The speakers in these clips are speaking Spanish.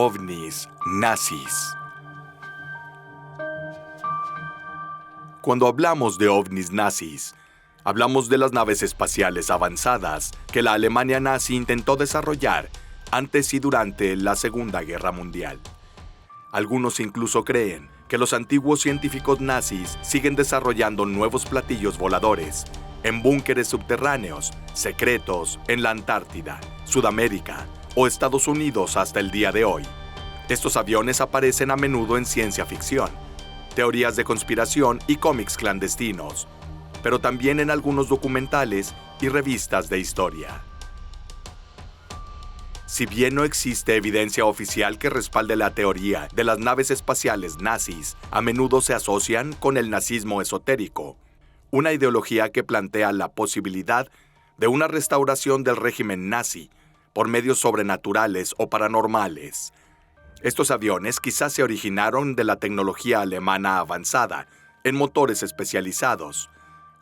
ovnis nazis. Cuando hablamos de ovnis nazis, hablamos de las naves espaciales avanzadas que la Alemania nazi intentó desarrollar antes y durante la Segunda Guerra Mundial. Algunos incluso creen que los antiguos científicos nazis siguen desarrollando nuevos platillos voladores en búnkeres subterráneos, secretos en la Antártida, Sudamérica o Estados Unidos hasta el día de hoy. Estos aviones aparecen a menudo en ciencia ficción, teorías de conspiración y cómics clandestinos, pero también en algunos documentales y revistas de historia. Si bien no existe evidencia oficial que respalde la teoría de las naves espaciales nazis, a menudo se asocian con el nazismo esotérico, una ideología que plantea la posibilidad de una restauración del régimen nazi por medios sobrenaturales o paranormales. Estos aviones quizás se originaron de la tecnología alemana avanzada en motores especializados,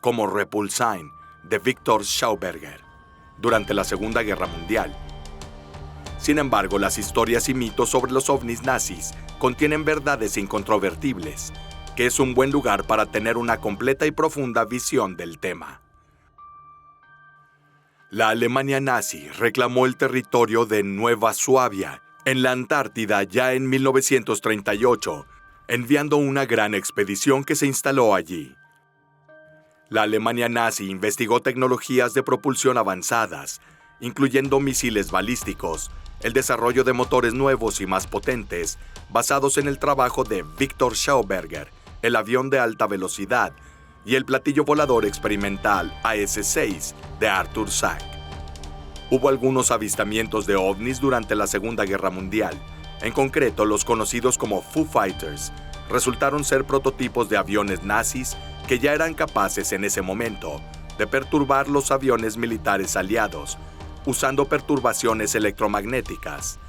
como Repulsine de Victor Schauberger, durante la Segunda Guerra Mundial. Sin embargo, las historias y mitos sobre los ovnis nazis contienen verdades incontrovertibles, que es un buen lugar para tener una completa y profunda visión del tema. La Alemania nazi reclamó el territorio de Nueva Suabia, en la Antártida, ya en 1938, enviando una gran expedición que se instaló allí. La Alemania nazi investigó tecnologías de propulsión avanzadas, incluyendo misiles balísticos, el desarrollo de motores nuevos y más potentes, basados en el trabajo de Victor Schauberger, el avión de alta velocidad, y el platillo volador experimental AS-6 de Arthur Sack. Hubo algunos avistamientos de ovnis durante la Segunda Guerra Mundial. En concreto, los conocidos como Foo Fighters resultaron ser prototipos de aviones nazis que ya eran capaces en ese momento de perturbar los aviones militares aliados, usando perturbaciones electromagnéticas,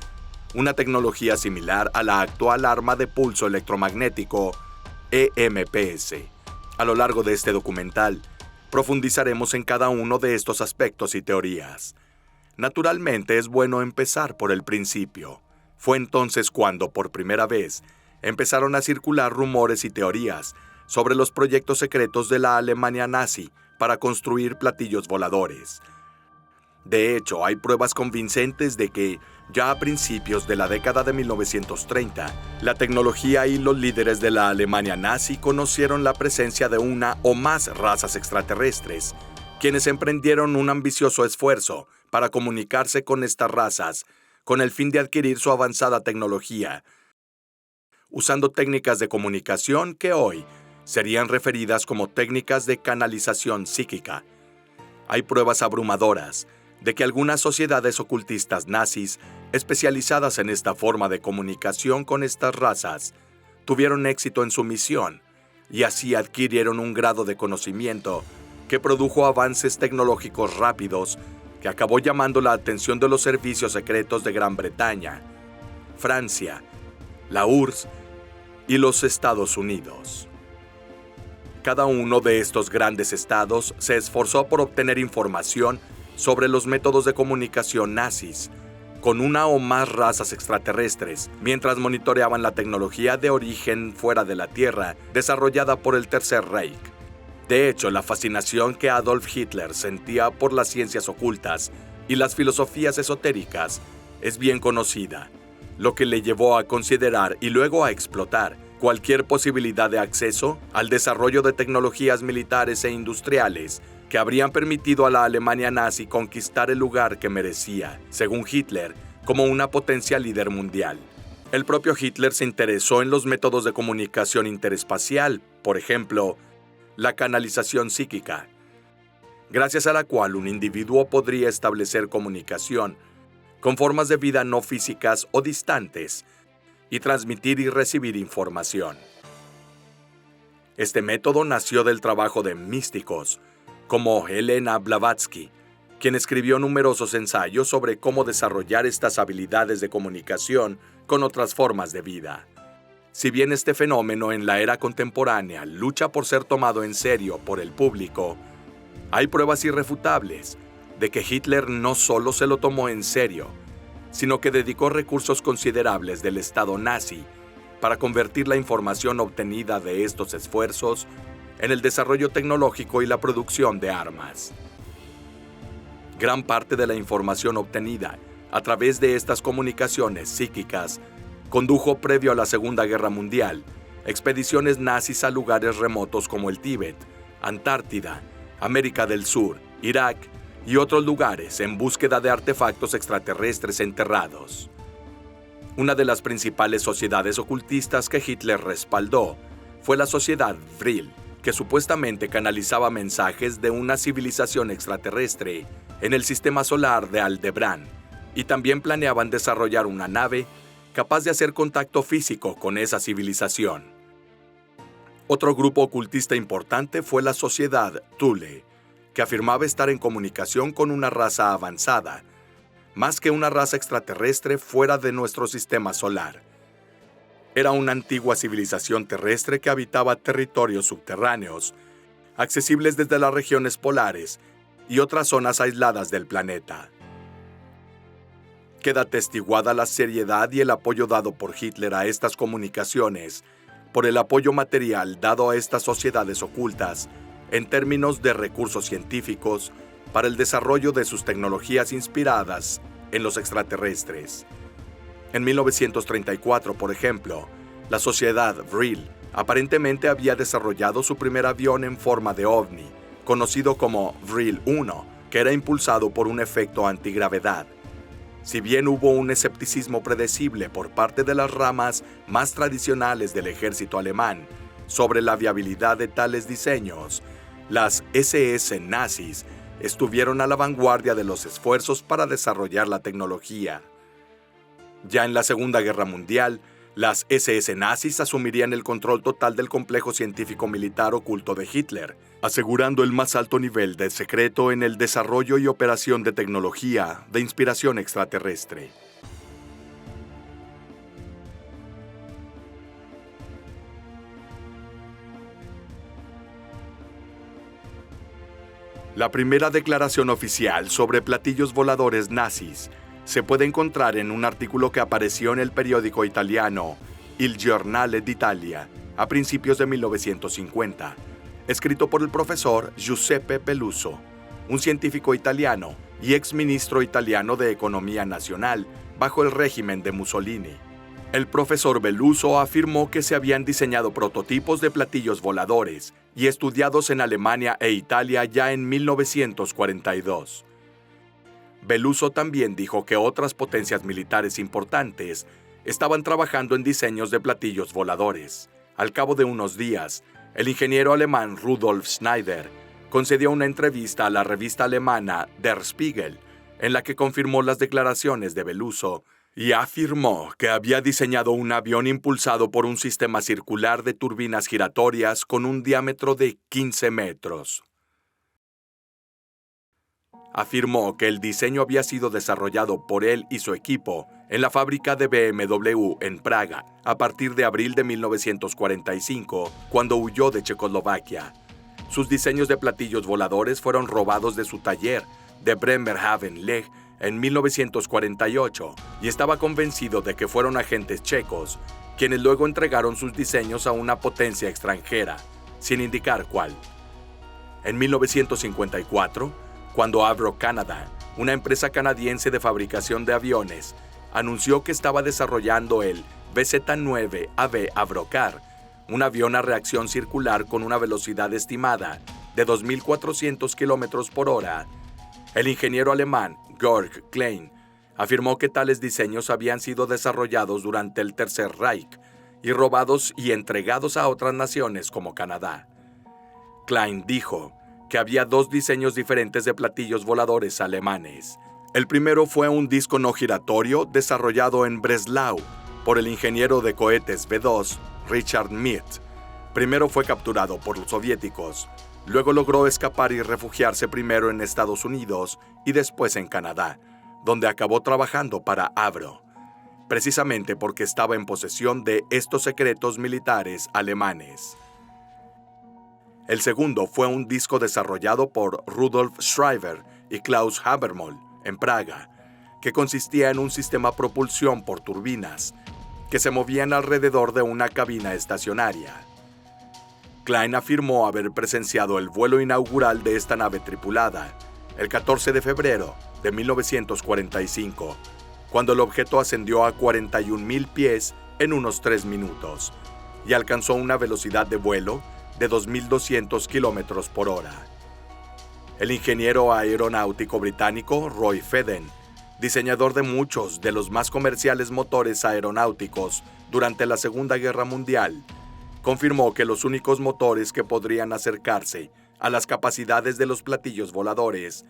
una tecnología similar a la actual arma de pulso electromagnético EMPS. A lo largo de este documental, profundizaremos en cada uno de estos aspectos y teorías. Naturalmente, es bueno empezar por el principio. Fue entonces cuando, por primera vez, empezaron a circular rumores y teorías sobre los proyectos secretos de la Alemania nazi para construir platillos voladores. De hecho, hay pruebas convincentes de que, ya a principios de la década de 1930, la tecnología y los líderes de la Alemania nazi conocieron la presencia de una o más razas extraterrestres, quienes emprendieron un ambicioso esfuerzo para comunicarse con estas razas, con el fin de adquirir su avanzada tecnología, usando técnicas de comunicación que hoy serían referidas como técnicas de canalización psíquica. Hay pruebas abrumadoras de que algunas sociedades ocultistas nazis, especializadas en esta forma de comunicación con estas razas, tuvieron éxito en su misión y así adquirieron un grado de conocimiento que produjo avances tecnológicos rápidos que acabó llamando la atención de los servicios secretos de Gran Bretaña, Francia, la URSS y los Estados Unidos. Cada uno de estos grandes estados se esforzó por obtener información sobre los métodos de comunicación nazis con una o más razas extraterrestres, mientras monitoreaban la tecnología de origen fuera de la Tierra desarrollada por el Tercer Reich. De hecho, la fascinación que Adolf Hitler sentía por las ciencias ocultas y las filosofías esotéricas es bien conocida, lo que le llevó a considerar y luego a explotar cualquier posibilidad de acceso al desarrollo de tecnologías militares e industriales que habrían permitido a la Alemania nazi conquistar el lugar que merecía, según Hitler, como una potencia líder mundial. El propio Hitler se interesó en los métodos de comunicación interespacial, por ejemplo, la canalización psíquica, gracias a la cual un individuo podría establecer comunicación con formas de vida no físicas o distantes y transmitir y recibir información. Este método nació del trabajo de místicos, como Helena Blavatsky, quien escribió numerosos ensayos sobre cómo desarrollar estas habilidades de comunicación con otras formas de vida. Si bien este fenómeno en la era contemporánea lucha por ser tomado en serio por el público, hay pruebas irrefutables de que Hitler no solo se lo tomó en serio, sino que dedicó recursos considerables del Estado nazi para convertir la información obtenida de estos esfuerzos en el desarrollo tecnológico y la producción de armas. Gran parte de la información obtenida a través de estas comunicaciones psíquicas condujo previo a la Segunda Guerra Mundial expediciones nazis a lugares remotos como el Tíbet, Antártida, América del Sur, Irak y otros lugares en búsqueda de artefactos extraterrestres enterrados. Una de las principales sociedades ocultistas que Hitler respaldó fue la Sociedad Vril, que supuestamente canalizaba mensajes de una civilización extraterrestre en el sistema solar de Aldebarán, y también planeaban desarrollar una nave capaz de hacer contacto físico con esa civilización. Otro grupo ocultista importante fue la Sociedad Thule, que afirmaba estar en comunicación con una raza avanzada, más que una raza extraterrestre fuera de nuestro sistema solar. Era una antigua civilización terrestre que habitaba territorios subterráneos, accesibles desde las regiones polares y otras zonas aisladas del planeta. Queda atestiguada la seriedad y el apoyo dado por Hitler a estas comunicaciones, por el apoyo material dado a estas sociedades ocultas en términos de recursos científicos para el desarrollo de sus tecnologías inspiradas en los extraterrestres. En 1934, por ejemplo, la Sociedad Vril aparentemente había desarrollado su primer avión en forma de ovni, conocido como Vril 1, que era impulsado por un efecto antigravedad. Si bien hubo un escepticismo predecible por parte de las ramas más tradicionales del ejército alemán sobre la viabilidad de tales diseños, las SS nazis estuvieron a la vanguardia de los esfuerzos para desarrollar la tecnología. Ya en la Segunda Guerra Mundial, las SS nazis asumirían el control total del complejo científico-militar oculto de Hitler, asegurando el más alto nivel de secreto en el desarrollo y operación de tecnología de inspiración extraterrestre. La primera declaración oficial sobre platillos voladores nazis se puede encontrar en un artículo que apareció en el periódico italiano Il Giornale d'Italia a principios de 1950, escrito por el profesor Giuseppe Peluso, un científico italiano y exministro italiano de Economía Nacional bajo el régimen de Mussolini. El profesor Peluso afirmó que se habían diseñado prototipos de platillos voladores y estudiados en Alemania e Italia ya en 1942. Peluso también dijo que otras potencias militares importantes estaban trabajando en diseños de platillos voladores. Al cabo de unos días, el ingeniero alemán Rudolf Schneider concedió una entrevista a la revista alemana Der Spiegel, en la que confirmó las declaraciones de Peluso y afirmó que había diseñado un avión impulsado por un sistema circular de turbinas giratorias con un diámetro de 15 metros. Afirmó que el diseño había sido desarrollado por él y su equipo en la fábrica de BMW en Praga a partir de abril de 1945, cuando huyó de Checoslovaquia. Sus diseños de platillos voladores fueron robados de su taller de Bremerhaven Lech en 1948 y estaba convencido de que fueron agentes checos quienes luego entregaron sus diseños a una potencia extranjera, sin indicar cuál. En 1954, cuando Avro Canada, una empresa canadiense de fabricación de aviones, anunció que estaba desarrollando el BZ-9AB Avrocar, un avión a reacción circular con una velocidad estimada de 2.400 km por hora, el ingeniero alemán Georg Klein afirmó que tales diseños habían sido desarrollados durante el Tercer Reich y robados y entregados a otras naciones como Canadá. Klein dijo que había dos diseños diferentes de platillos voladores alemanes. El primero fue un disco no giratorio desarrollado en Breslau por el ingeniero de cohetes V2, Richard Mead. Primero fue capturado por los soviéticos, luego logró escapar y refugiarse primero en Estados Unidos y después en Canadá, donde acabó trabajando para Avro, precisamente porque estaba en posesión de estos secretos militares alemanes. El segundo fue un disco desarrollado por Rudolf Schreiber y Klaus Habermohl en Praga, que consistía en un sistema de propulsión por turbinas, que se movían alrededor de una cabina estacionaria. Klein afirmó haber presenciado el vuelo inaugural de esta nave tripulada, el 14 de febrero de 1945, cuando el objeto ascendió a 41,000 pies en unos 3 minutos y alcanzó una velocidad de vuelo de 2.200 kilómetros por hora. El ingeniero aeronáutico británico Roy Fedden, diseñador de muchos de los más comerciales motores aeronáuticos durante la Segunda Guerra Mundial, confirmó que los únicos motores que podrían acercarse a las capacidades de los platillos voladores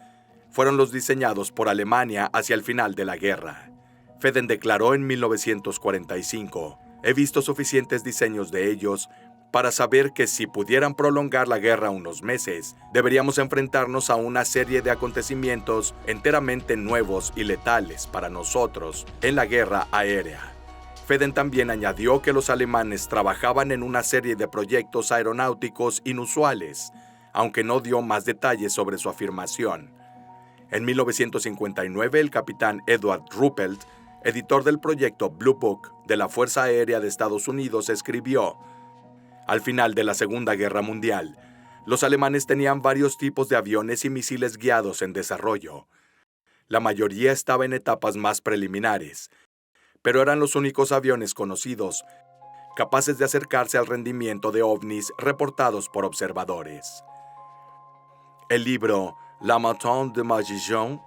fueron los diseñados por Alemania hacia el final de la guerra. Fedden declaró en 1945: «He visto suficientes diseños de ellos para saber que si pudieran prolongar la guerra unos meses, deberíamos enfrentarnos a una serie de acontecimientos enteramente nuevos y letales para nosotros en la guerra aérea». Fedden también añadió que los alemanes trabajaban en una serie de proyectos aeronáuticos inusuales, aunque no dio más detalles sobre su afirmación. En 1959, el capitán Edward Ruppelt, editor del proyecto Blue Book de la Fuerza Aérea de Estados Unidos, escribió: «Al final de la Segunda Guerra Mundial, los alemanes tenían varios tipos de aviones y misiles guiados en desarrollo. La mayoría estaba en etapas más preliminares, pero eran los únicos aviones conocidos capaces de acercarse al rendimiento de ovnis reportados por observadores». El libro La Matin de Magician,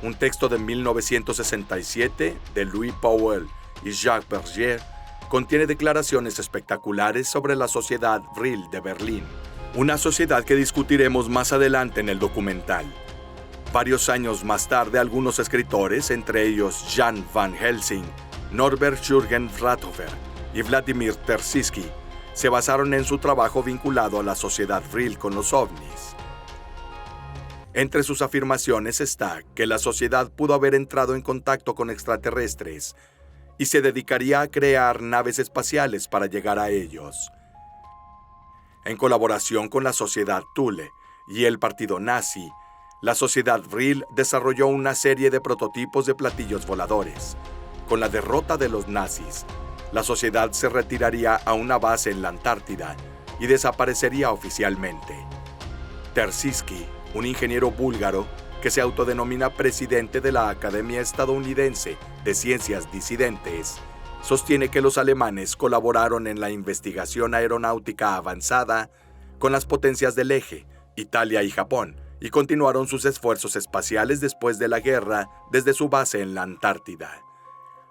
un texto de 1967 de Louis Powell y Jacques Bergier, contiene declaraciones espectaculares sobre la Sociedad Vril de Berlín, una sociedad que discutiremos más adelante en el documental. Varios años más tarde, algunos escritores, entre ellos Jan van Helsing, Norbert Jürgen Rathofer y Vladimir Terziski, se basaron en su trabajo vinculado a la Sociedad Vril con los ovnis. Entre sus afirmaciones está que la sociedad pudo haber entrado en contacto con extraterrestres y se dedicaría a crear naves espaciales para llegar a ellos. En colaboración con la Sociedad Thule y el partido nazi, la Sociedad Vril desarrolló una serie de prototipos de platillos voladores. Con la derrota de los nazis, la sociedad se retiraría a una base en la Antártida y desaparecería oficialmente. Terziski, un ingeniero búlgaro que se autodenomina presidente de la Academia Estadounidense de Ciencias Disidentes, sostiene que los alemanes colaboraron en la investigación aeronáutica avanzada con las potencias del Eje, Italia y Japón, y continuaron sus esfuerzos espaciales después de la guerra desde su base en la Antártida.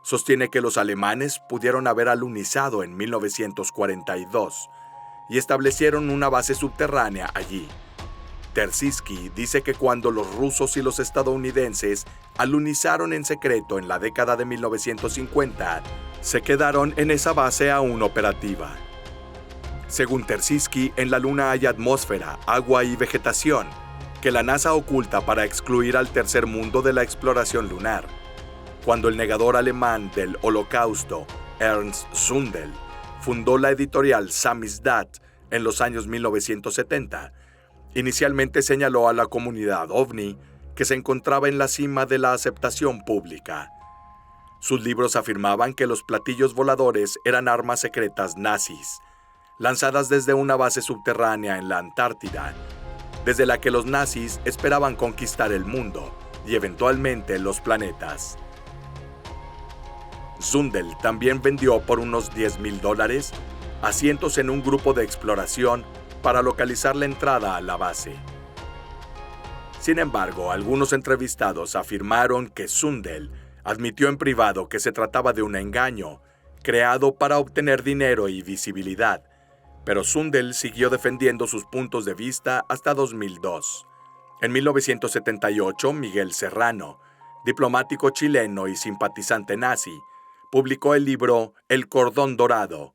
Sostiene que los alemanes pudieron haber alunizado en 1942 y establecieron una base subterránea allí. Terziski dice que cuando los rusos y los estadounidenses alunizaron en secreto en la década de 1950, se quedaron en esa base aún operativa. Según Terziski, en la Luna hay atmósfera, agua y vegetación, que la NASA oculta para excluir al tercer mundo de la exploración lunar. Cuando el negador alemán del Holocausto, Ernst Zundel, fundó la editorial Samizdat en los años 1970, inicialmente señaló a la comunidad ovni que se encontraba en la cima de la aceptación pública. Sus libros afirmaban que los platillos voladores eran armas secretas nazis, lanzadas desde una base subterránea en la Antártida, desde la que los nazis esperaban conquistar el mundo y eventualmente los planetas. Zundel también vendió por unos $10,000 asientos en un grupo de exploración para localizar la entrada a la base. Sin embargo, algunos entrevistados afirmaron que Zundel admitió en privado que se trataba de un engaño creado para obtener dinero y visibilidad, pero Zundel siguió defendiendo sus puntos de vista hasta 2002. En 1978, Miguel Serrano, diplomático chileno y simpatizante nazi, publicó el libro El Cordón Dorado,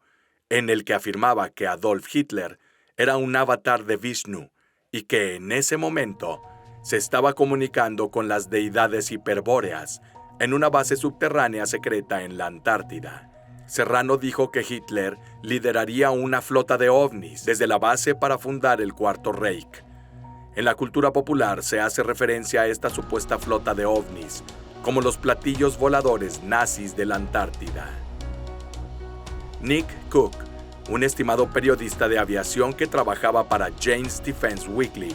en el que afirmaba que Adolf Hitler era un avatar de Vishnu y que en ese momento se estaba comunicando con las deidades hiperbóreas en una base subterránea secreta en la Antártida. Serrano dijo que Hitler lideraría una flota de ovnis desde la base para fundar el Cuarto Reich. En la cultura popular se hace referencia a esta supuesta flota de ovnis como los platillos voladores nazis de la Antártida. Nick Cook, un estimado periodista de aviación que trabajaba para Jane's Defense Weekly,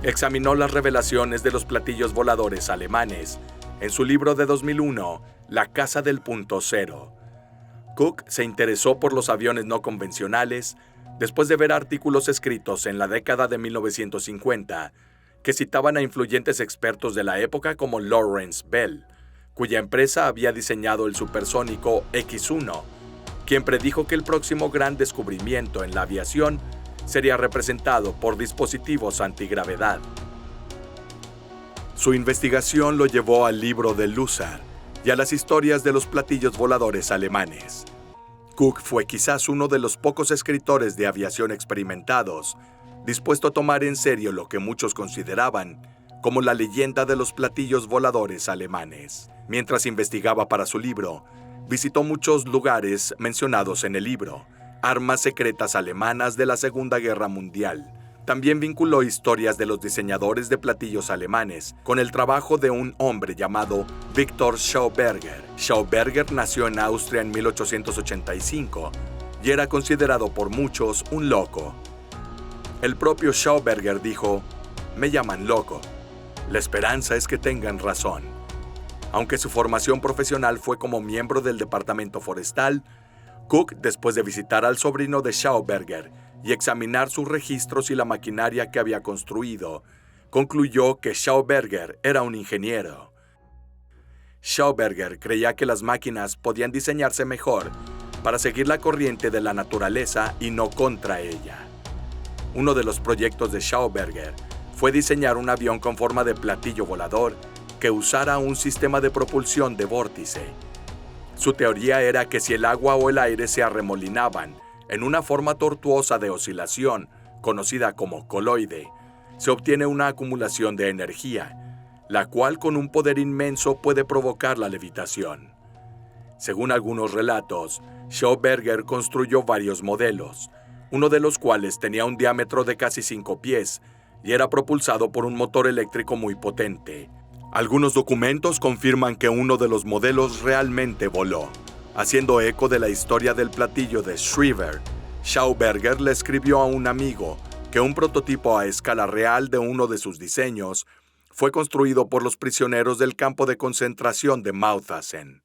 examinó las revelaciones de los platillos voladores alemanes en su libro de 2001, La Casa del Punto Cero. Cook se interesó por los aviones no convencionales después de ver artículos escritos en la década de 1950 que citaban a influyentes expertos de la época como Lawrence Bell, cuya empresa había diseñado el supersónico X-1, quien predijo que el próximo gran descubrimiento en la aviación sería representado por dispositivos antigravedad. Su investigación lo llevó al libro de Lusar y a las historias de los platillos voladores alemanes. Cook fue quizás uno de los pocos escritores de aviación experimentados dispuesto a tomar en serio lo que muchos consideraban como la leyenda de los platillos voladores alemanes. Mientras investigaba para su libro, visitó muchos lugares mencionados en el libro, armas secretas alemanas de la Segunda Guerra Mundial. También vinculó historias de los diseñadores de platillos alemanes con el trabajo de un hombre llamado Victor Schauberger. Schauberger nació en Austria en 1885 y era considerado por muchos un loco. El propio Schauberger dijo: "Me llaman loco. La esperanza es que tengan razón". Aunque su formación profesional fue como miembro del departamento forestal, Cook, después de visitar al sobrino de Schauberger y examinar sus registros y la maquinaria que había construido, concluyó que Schauberger era un ingeniero. Schauberger creía que las máquinas podían diseñarse mejor para seguir la corriente de la naturaleza y no contra ella. Uno de los proyectos de Schauberger fue diseñar un avión con forma de platillo volador que usara un sistema de propulsión de vórtice. Su teoría era que si el agua o el aire se arremolinaban en una forma tortuosa de oscilación, conocida como coloide, se obtiene una acumulación de energía, la cual con un poder inmenso puede provocar la levitación. Según algunos relatos, Schauberger construyó varios modelos, uno de los cuales tenía un diámetro de casi 5 pies y era propulsado por un motor eléctrico muy potente. Algunos documentos confirman que uno de los modelos realmente voló. Haciendo eco de la historia del platillo de Schriever, Schauberger le escribió a un amigo que un prototipo a escala real de uno de sus diseños fue construido por los prisioneros del campo de concentración de Mauthausen.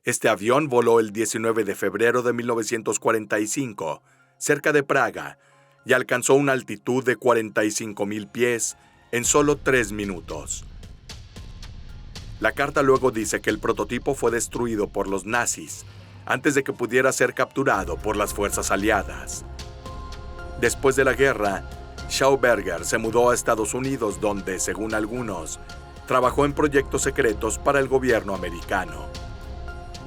Este avión voló el 19 de febrero de 1945, cerca de Praga, y alcanzó una altitud de 45,000 pies en solo 3 minutos. La carta luego dice que el prototipo fue destruido por los nazis antes de que pudiera ser capturado por las fuerzas aliadas. Después de la guerra, Schauberger se mudó a Estados Unidos donde, según algunos, trabajó en proyectos secretos para el gobierno americano.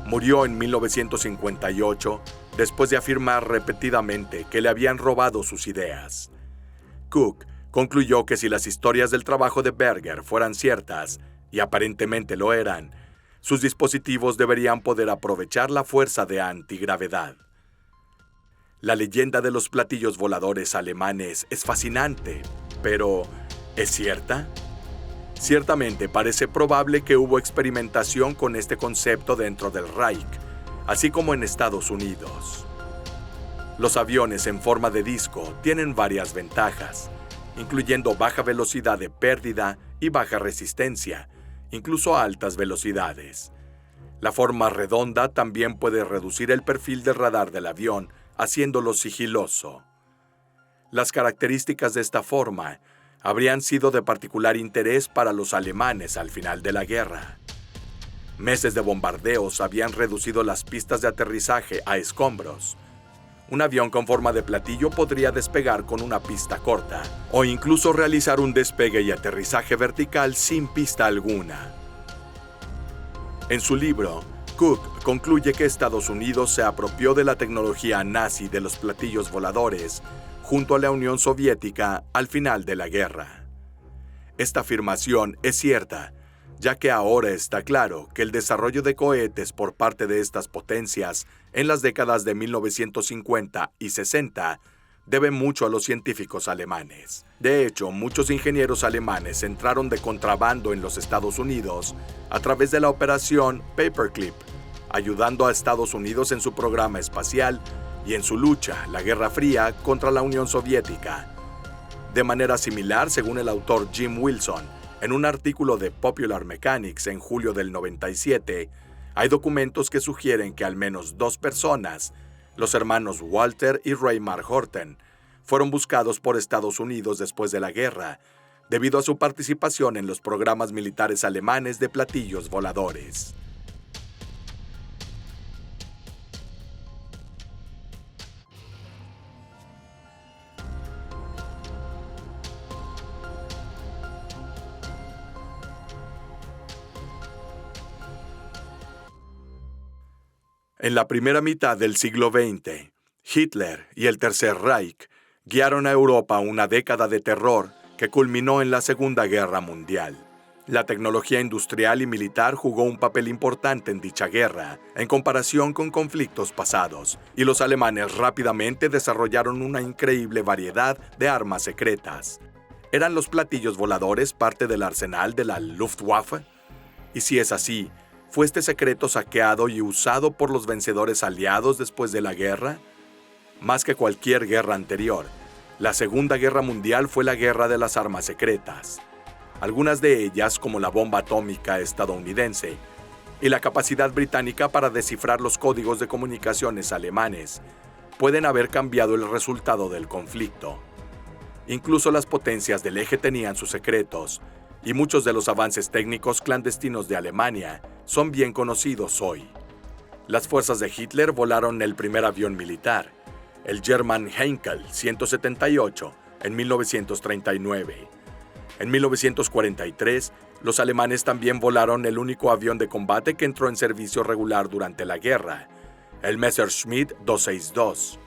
Murió en 1958 después de afirmar repetidamente que le habían robado sus ideas. Cook concluyó que si las historias del trabajo de Berger fueran ciertas, y aparentemente lo eran, sus dispositivos deberían poder aprovechar la fuerza de antigravedad. La leyenda de los platillos voladores alemanes es fascinante, pero ¿es cierta? Ciertamente parece probable que hubo experimentación con este concepto dentro del Reich, así como en Estados Unidos. Los aviones en forma de disco tienen varias ventajas, incluyendo baja velocidad de pérdida y baja resistencia, incluso a altas velocidades. La forma redonda también puede reducir el perfil del radar del avión, haciéndolo sigiloso. Las características de esta forma habrían sido de particular interés para los alemanes al final de la guerra. Meses de bombardeos habían reducido las pistas de aterrizaje a escombros. Un avión con forma de platillo podría despegar con una pista corta, o incluso realizar un despegue y aterrizaje vertical sin pista alguna. En su libro, Cook concluye que Estados Unidos se apropió de la tecnología nazi de los platillos voladores junto a la Unión Soviética al final de la guerra. Esta afirmación es cierta, ya que ahora está claro que el desarrollo de cohetes por parte de estas potencias en las décadas de 1950 y 60 debe mucho a los científicos alemanes. De hecho, muchos ingenieros alemanes entraron de contrabando en los Estados Unidos a través de la operación Paperclip, ayudando a Estados Unidos en su programa espacial y en su lucha, la Guerra Fría, contra la Unión Soviética. De manera similar, según el autor Jim Wilson, en un artículo de Popular Mechanics en julio del 97, hay documentos que sugieren que al menos 2 personas, los hermanos Walter y Reimar Horten, fueron buscados por Estados Unidos después de la guerra, debido a su participación en los programas militares alemanes de platillos voladores. En la primera mitad del siglo XX, Hitler y el Tercer Reich guiaron a Europa una década de terror que culminó en la Segunda Guerra Mundial. La tecnología industrial y militar jugó un papel importante en dicha guerra, en comparación con conflictos pasados, y los alemanes rápidamente desarrollaron una increíble variedad de armas secretas. ¿Eran los platillos voladores parte del arsenal de la Luftwaffe? Y si es así, ¿fue este secreto saqueado y usado por los vencedores aliados después de la guerra? Más que cualquier guerra anterior, la Segunda Guerra Mundial fue la guerra de las armas secretas. Algunas de ellas, como la bomba atómica estadounidense y la capacidad británica para descifrar los códigos de comunicaciones alemanes, pueden haber cambiado el resultado del conflicto. Incluso las potencias del eje tenían sus secretos, y muchos de los avances técnicos clandestinos de Alemania son bien conocidos hoy. Las fuerzas de Hitler volaron el primer avión militar, el German Heinkel 178, en 1939. En 1943, los alemanes también volaron el único avión de combate que entró en servicio regular durante la guerra, el Messerschmitt 262.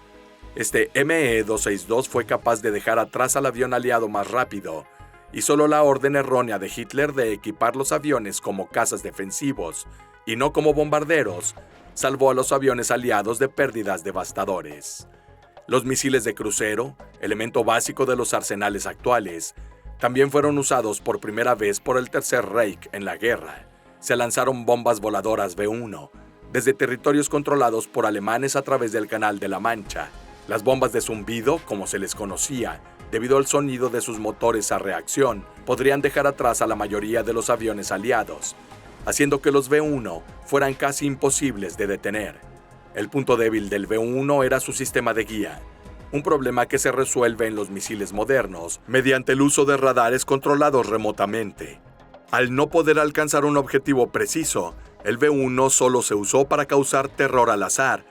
Este ME-262 fue capaz de dejar atrás al avión aliado más rápido, y solo la orden errónea de Hitler de equipar los aviones como cazas defensivos y no como bombarderos salvó a los aviones aliados de pérdidas devastadoras. Los misiles de crucero, elemento básico de los arsenales actuales, también fueron usados por primera vez por el Tercer Reich en la guerra. Se lanzaron bombas voladoras B-1 desde territorios controlados por alemanes a través del Canal de la Mancha. Las bombas de zumbido, como se les conocía, debido al sonido de sus motores a reacción, podrían dejar atrás a la mayoría de los aviones aliados, haciendo que los B-1 fueran casi imposibles de detener. El punto débil del B-1 era su sistema de guía, un problema que se resuelve en los misiles modernos mediante el uso de radares controlados remotamente. Al no poder alcanzar un objetivo preciso, el B-1 solo se usó para causar terror al azar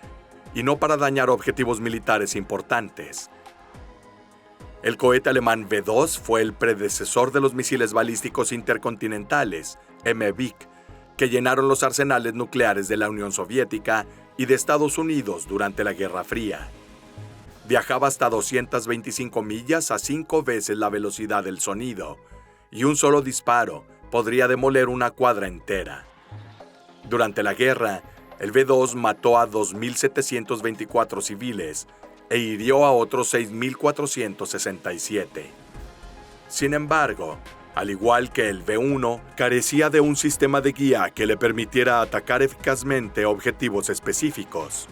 y no para dañar objetivos militares importantes. El cohete alemán V-2 fue el predecesor de los misiles balísticos intercontinentales, MBIC, que llenaron los arsenales nucleares de la Unión Soviética y de Estados Unidos durante la Guerra Fría. Viajaba hasta 225 millas a 5 veces la velocidad del sonido, y un solo disparo podría demoler una cuadra entera. Durante la guerra, el V-2 mató a 2.724 civiles e hirió a otros 6.467. Sin embargo, al igual que el V-1, carecía de un sistema de guía que le permitiera atacar eficazmente objetivos específicos.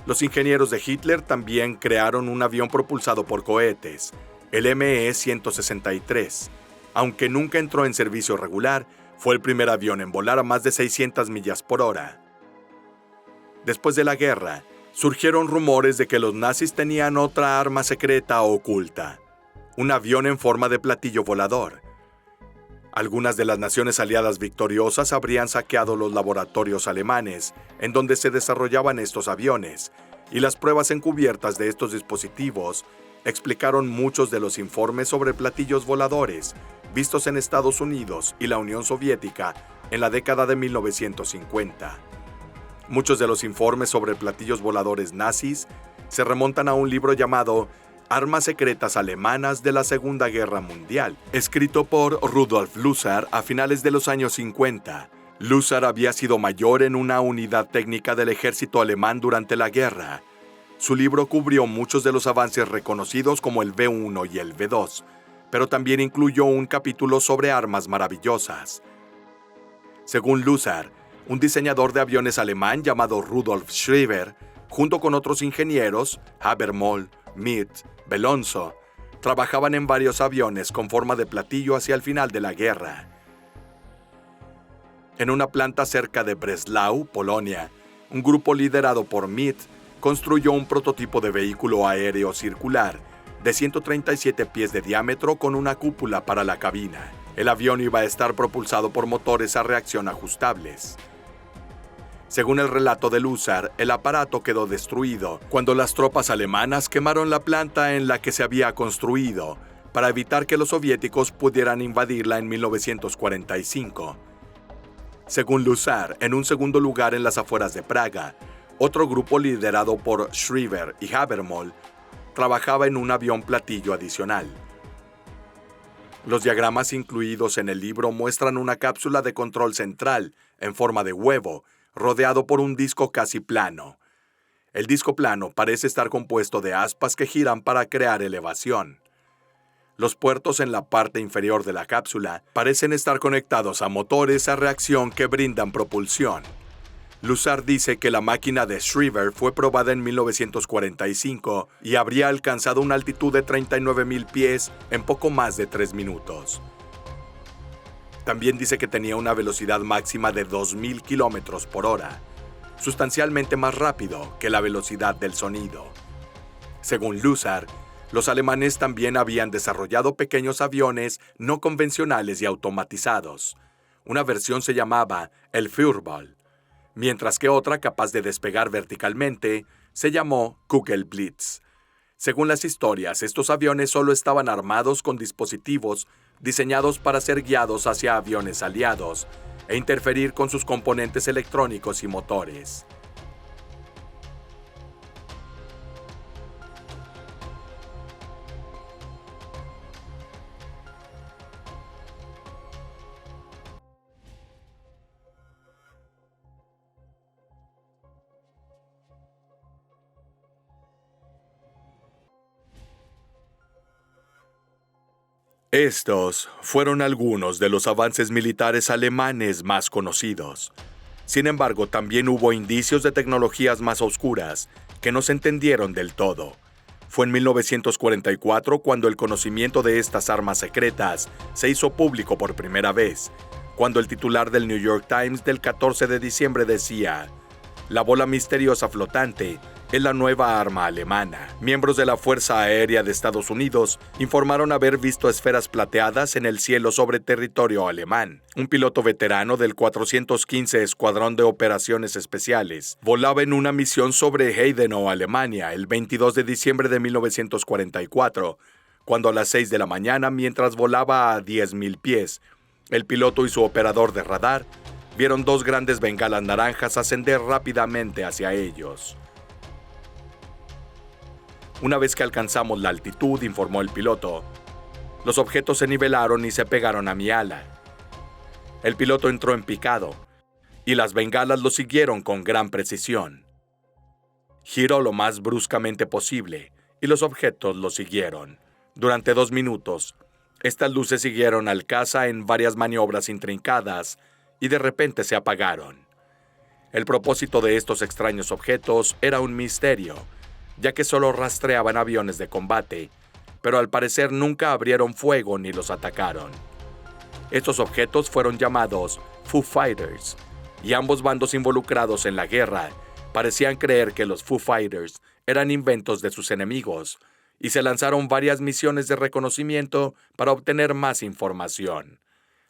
Los ingenieros de Hitler también crearon un avión propulsado por cohetes, el Me-163. Aunque nunca entró en servicio regular, fue el primer avión en volar a más de 600 millas por hora. Después de la guerra, surgieron rumores de que los nazis tenían otra arma secreta oculta, un avión en forma de platillo volador. Algunas de las naciones aliadas victoriosas habrían saqueado los laboratorios alemanes en donde se desarrollaban estos aviones, y las pruebas encubiertas de estos dispositivos explicaron muchos de los informes sobre platillos voladores vistos en Estados Unidos y la Unión Soviética en la década de 1950. Muchos de los informes sobre platillos voladores nazis se remontan a un libro llamado Armas secretas alemanas de la Segunda Guerra Mundial, escrito por Rudolf Lusar a finales de los años 50. Lusar había sido mayor en una unidad técnica del ejército alemán durante la guerra, Su libro cubrió muchos de los avances reconocidos como el V1 y el V2, pero también incluyó un capítulo sobre armas maravillosas. Según Lusar, un diseñador de aviones alemán llamado Rudolf Schriever, junto con otros ingenieros, Habermohl, Meade, Belonzo, trabajaban en varios aviones con forma de platillo hacia el final de la guerra. En una planta cerca de Breslau, Polonia, un grupo liderado por Meade construyó un prototipo de vehículo aéreo circular de 137 pies de diámetro con una cúpula para la cabina. El avión iba a estar propulsado por motores a reacción ajustables. Según el relato de Lusar, el aparato quedó destruido cuando las tropas alemanas quemaron la planta en la que se había construido para evitar que los soviéticos pudieran invadirla en 1945. Según Lusar, en un segundo lugar en las afueras de Praga, otro grupo liderado por Schriever y Habermohl trabajaba en un avión platillo adicional. Los diagramas incluidos en el libro muestran una cápsula de control central en forma de huevo, rodeado por un disco casi plano. El disco plano parece estar compuesto de aspas que giran para crear elevación. Los puertos en la parte inferior de la cápsula parecen estar conectados a motores a reacción que brindan propulsión. Lusar dice que la máquina de Schriever fue probada en 1945 y habría alcanzado una altitud de 39,000 pies en poco más de 3 minutos. También dice que tenía una velocidad máxima de 2,000 kilómetros por hora, sustancialmente más rápido que la velocidad del sonido. Según Lusar, los alemanes también habían desarrollado pequeños aviones no convencionales y automatizados. Una versión se llamaba el Führerball, mientras que otra, capaz de despegar verticalmente, se llamó Kugelblitz. Según las historias, estos aviones solo estaban armados con dispositivos diseñados para ser guiados hacia aviones aliados e interferir con sus componentes electrónicos y motores. Estos fueron algunos de los avances militares alemanes más conocidos. Sin embargo, también hubo indicios de tecnologías más oscuras que no se entendieron del todo. Fue en 1944 cuando el conocimiento de estas armas secretas se hizo público por primera vez, cuando el titular del New York Times del 14 de diciembre decía: "La bola misteriosa flotante es la nueva arma alemana". Miembros de la Fuerza Aérea de Estados Unidos informaron haber visto esferas plateadas en el cielo sobre territorio alemán. Un piloto veterano del 415 Escuadrón de Operaciones Especiales volaba en una misión sobre Heidenau, Alemania, el 22 de diciembre de 1944, cuando a las 6 de la mañana, mientras volaba a 10,000 pies, el piloto y su operador de radar vieron 2 grandes bengalas naranjas ascender rápidamente hacia ellos. Una vez que alcanzamos la altitud, informó el piloto, los objetos se nivelaron y se pegaron a mi ala. El piloto entró en picado y las bengalas lo siguieron con gran precisión. Giró lo más bruscamente posible y los objetos lo siguieron. Durante 2 minutos, estas luces siguieron al caza en varias maniobras intrincadas y de repente se apagaron. El propósito de estos extraños objetos era un misterio, ya que solo rastreaban aviones de combate, pero al parecer nunca abrieron fuego ni los atacaron. Estos objetos fueron llamados Foo Fighters, y ambos bandos involucrados en la guerra parecían creer que los Foo Fighters eran inventos de sus enemigos, y se lanzaron varias misiones de reconocimiento para obtener más información.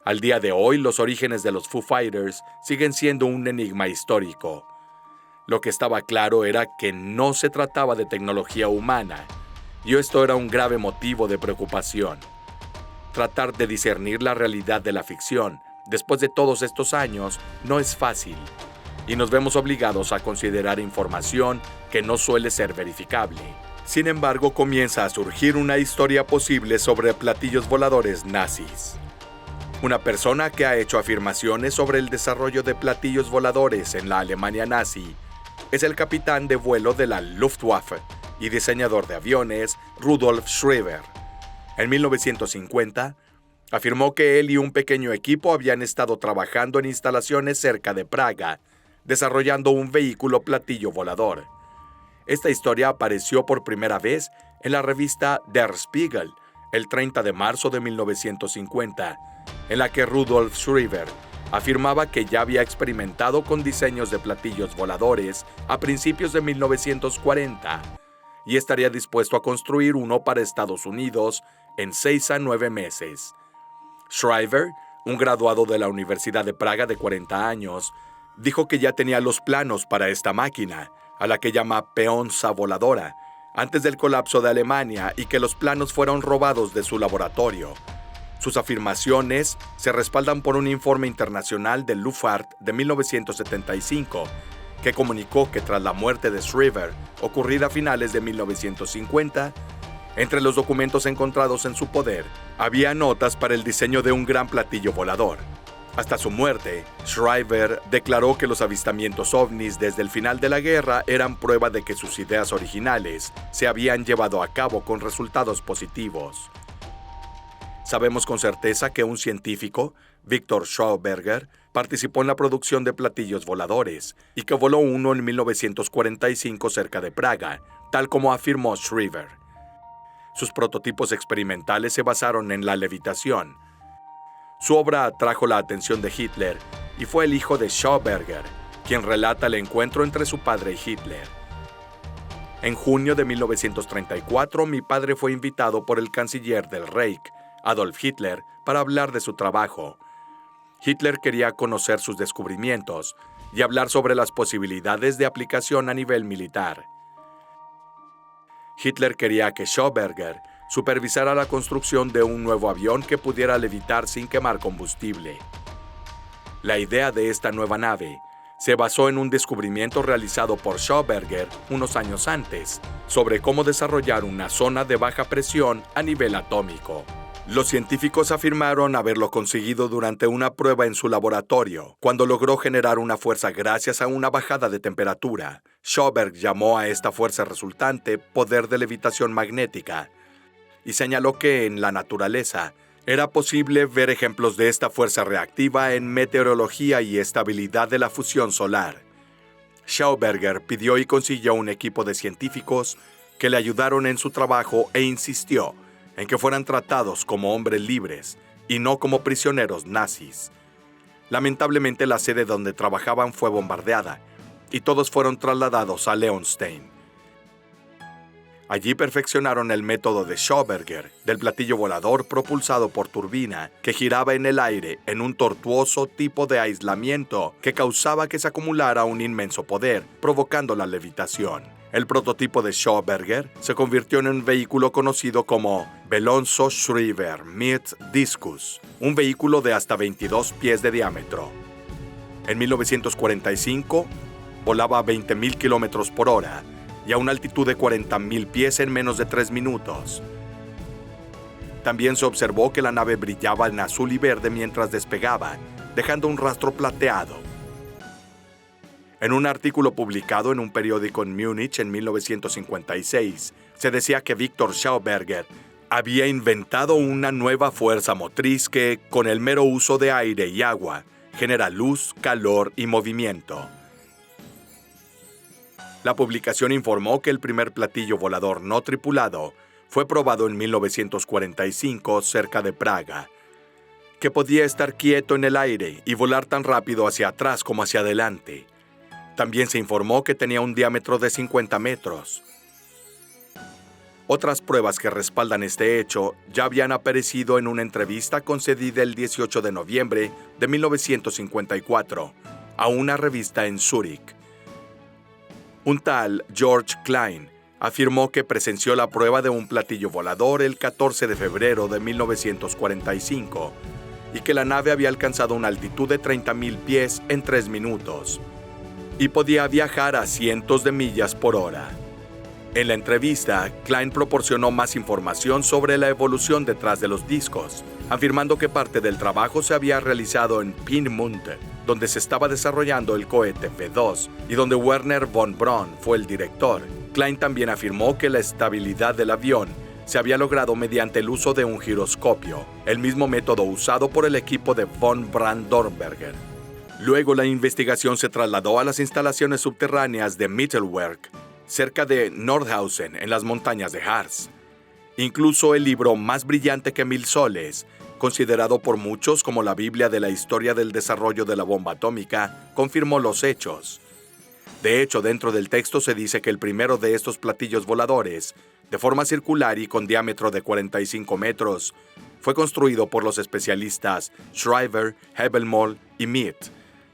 Al día de hoy, los orígenes de los Foo Fighters siguen siendo un enigma histórico. Lo que estaba claro era que no se trataba de tecnología humana, y esto era un grave motivo de preocupación. Tratar de discernir la realidad de la ficción después de todos estos años no es fácil, y nos vemos obligados a considerar información que no suele ser verificable. Sin embargo, comienza a surgir una historia posible sobre platillos voladores nazis. Una persona que ha hecho afirmaciones sobre el desarrollo de platillos voladores en la Alemania nazi es el capitán de vuelo de la Luftwaffe y diseñador de aviones Rudolf Schriever. En 1950, afirmó que él y un pequeño equipo habían estado trabajando en instalaciones cerca de Praga, desarrollando un vehículo platillo volador. Esta historia apareció por primera vez en la revista Der Spiegel, el 30 de marzo de 1950, en la que Rudolf Schriever afirmaba que ya había experimentado con diseños de platillos voladores a principios de 1940 y estaría dispuesto a construir uno para Estados Unidos en 6 a 9 meses. Schriever, un graduado de la Universidad de Praga de 40 años, dijo que ya tenía los planos para esta máquina, a la que llama peonza voladora, antes del colapso de Alemania y que los planos fueron robados de su laboratorio. Sus afirmaciones se respaldan por un informe internacional de Luftfahrt de 1975, que comunicó que tras la muerte de Schriever, ocurrida a finales de 1950, entre los documentos encontrados en su poder, había notas para el diseño de un gran platillo volador. Hasta su muerte, Schriever declaró que los avistamientos ovnis desde el final de la guerra eran prueba de que sus ideas originales se habían llevado a cabo con resultados positivos. Sabemos con certeza que un científico, Victor Schauberger, participó en la producción de platillos voladores y que voló uno en 1945 cerca de Praga, tal como afirmó Schriever. Sus prototipos experimentales se basaron en la levitación. Su obra atrajo la atención de Hitler y fue el hijo de Schauberger quien relata el encuentro entre su padre y Hitler. En junio de 1934, mi padre fue invitado por el canciller del Reich, Adolf Hitler, para hablar de su trabajo. Hitler quería conocer sus descubrimientos y hablar sobre las posibilidades de aplicación a nivel militar. Hitler quería que Schauberger supervisara la construcción de un nuevo avión que pudiera levitar sin quemar combustible. La idea de esta nueva nave se basó en un descubrimiento realizado por Schauberger unos años antes sobre cómo desarrollar una zona de baja presión a nivel atómico. Los científicos afirmaron haberlo conseguido durante una prueba en su laboratorio, cuando logró generar una fuerza gracias a una bajada de temperatura. Schauberger llamó a esta fuerza resultante poder de levitación magnética y señaló que en la naturaleza era posible ver ejemplos de esta fuerza reactiva en meteorología y estabilidad de la fusión solar. Schauberger pidió y consiguió un equipo de científicos que le ayudaron en su trabajo e insistió en que fueran tratados como hombres libres y no como prisioneros nazis. Lamentablemente, la sede donde trabajaban fue bombardeada y todos fueron trasladados a Leonstein. Allí perfeccionaron el método de Schauberger, del platillo volador propulsado por turbina que giraba en el aire en un tortuoso tipo de aislamiento que causaba que se acumulara un inmenso poder, provocando la levitación. El prototipo de Schauberger se convirtió en un vehículo conocido como Velonso Schriever mit Discus, un vehículo de hasta 22 pies de diámetro. En 1945, volaba a 20.000 kilómetros por hora y a una altitud de 40.000 pies en menos de 3 minutos. También se observó que la nave brillaba en azul y verde mientras despegaba, dejando un rastro plateado. En un artículo publicado en un periódico en Múnich en 1956, se decía que Victor Schauberger había inventado una nueva fuerza motriz que, con el mero uso de aire y agua, genera luz, calor y movimiento. La publicación informó que el primer platillo volador no tripulado fue probado en 1945 cerca de Praga, que podía estar quieto en el aire y volar tan rápido hacia atrás como hacia adelante. También se informó que tenía un diámetro de 50 metros. Otras pruebas que respaldan este hecho ya habían aparecido en una entrevista concedida el 18 de noviembre de 1954 a una revista en Zúrich. Un tal George Klein afirmó que presenció la prueba de un platillo volador el 14 de febrero de 1945 y que la nave había alcanzado una altitud de 30.000 pies en 3 minutos y podía viajar a cientos de millas por hora. En la entrevista, Klein proporcionó más información sobre la evolución detrás de los discos, afirmando que parte del trabajo se había realizado en Peenemünde, donde se estaba desarrollando el cohete V2 y donde Werner von Braun fue el director. Klein también afirmó que la estabilidad del avión se había logrado mediante el uso de un giroscopio, el mismo método usado por el equipo de von Braun-Dornberger. Luego la investigación se trasladó a las instalaciones subterráneas de Mittelwerk, cerca de Nordhausen, en las montañas de Harz. Incluso el libro Más brillante que 1000 soles, considerado por muchos como la Biblia de la historia del desarrollo de la bomba atómica, confirmó los hechos. De hecho, dentro del texto se dice que el primero de estos platillos voladores, de forma circular y con diámetro de 45 metros, fue construido por los especialistas Schreiber, Hebelmoll y Mead,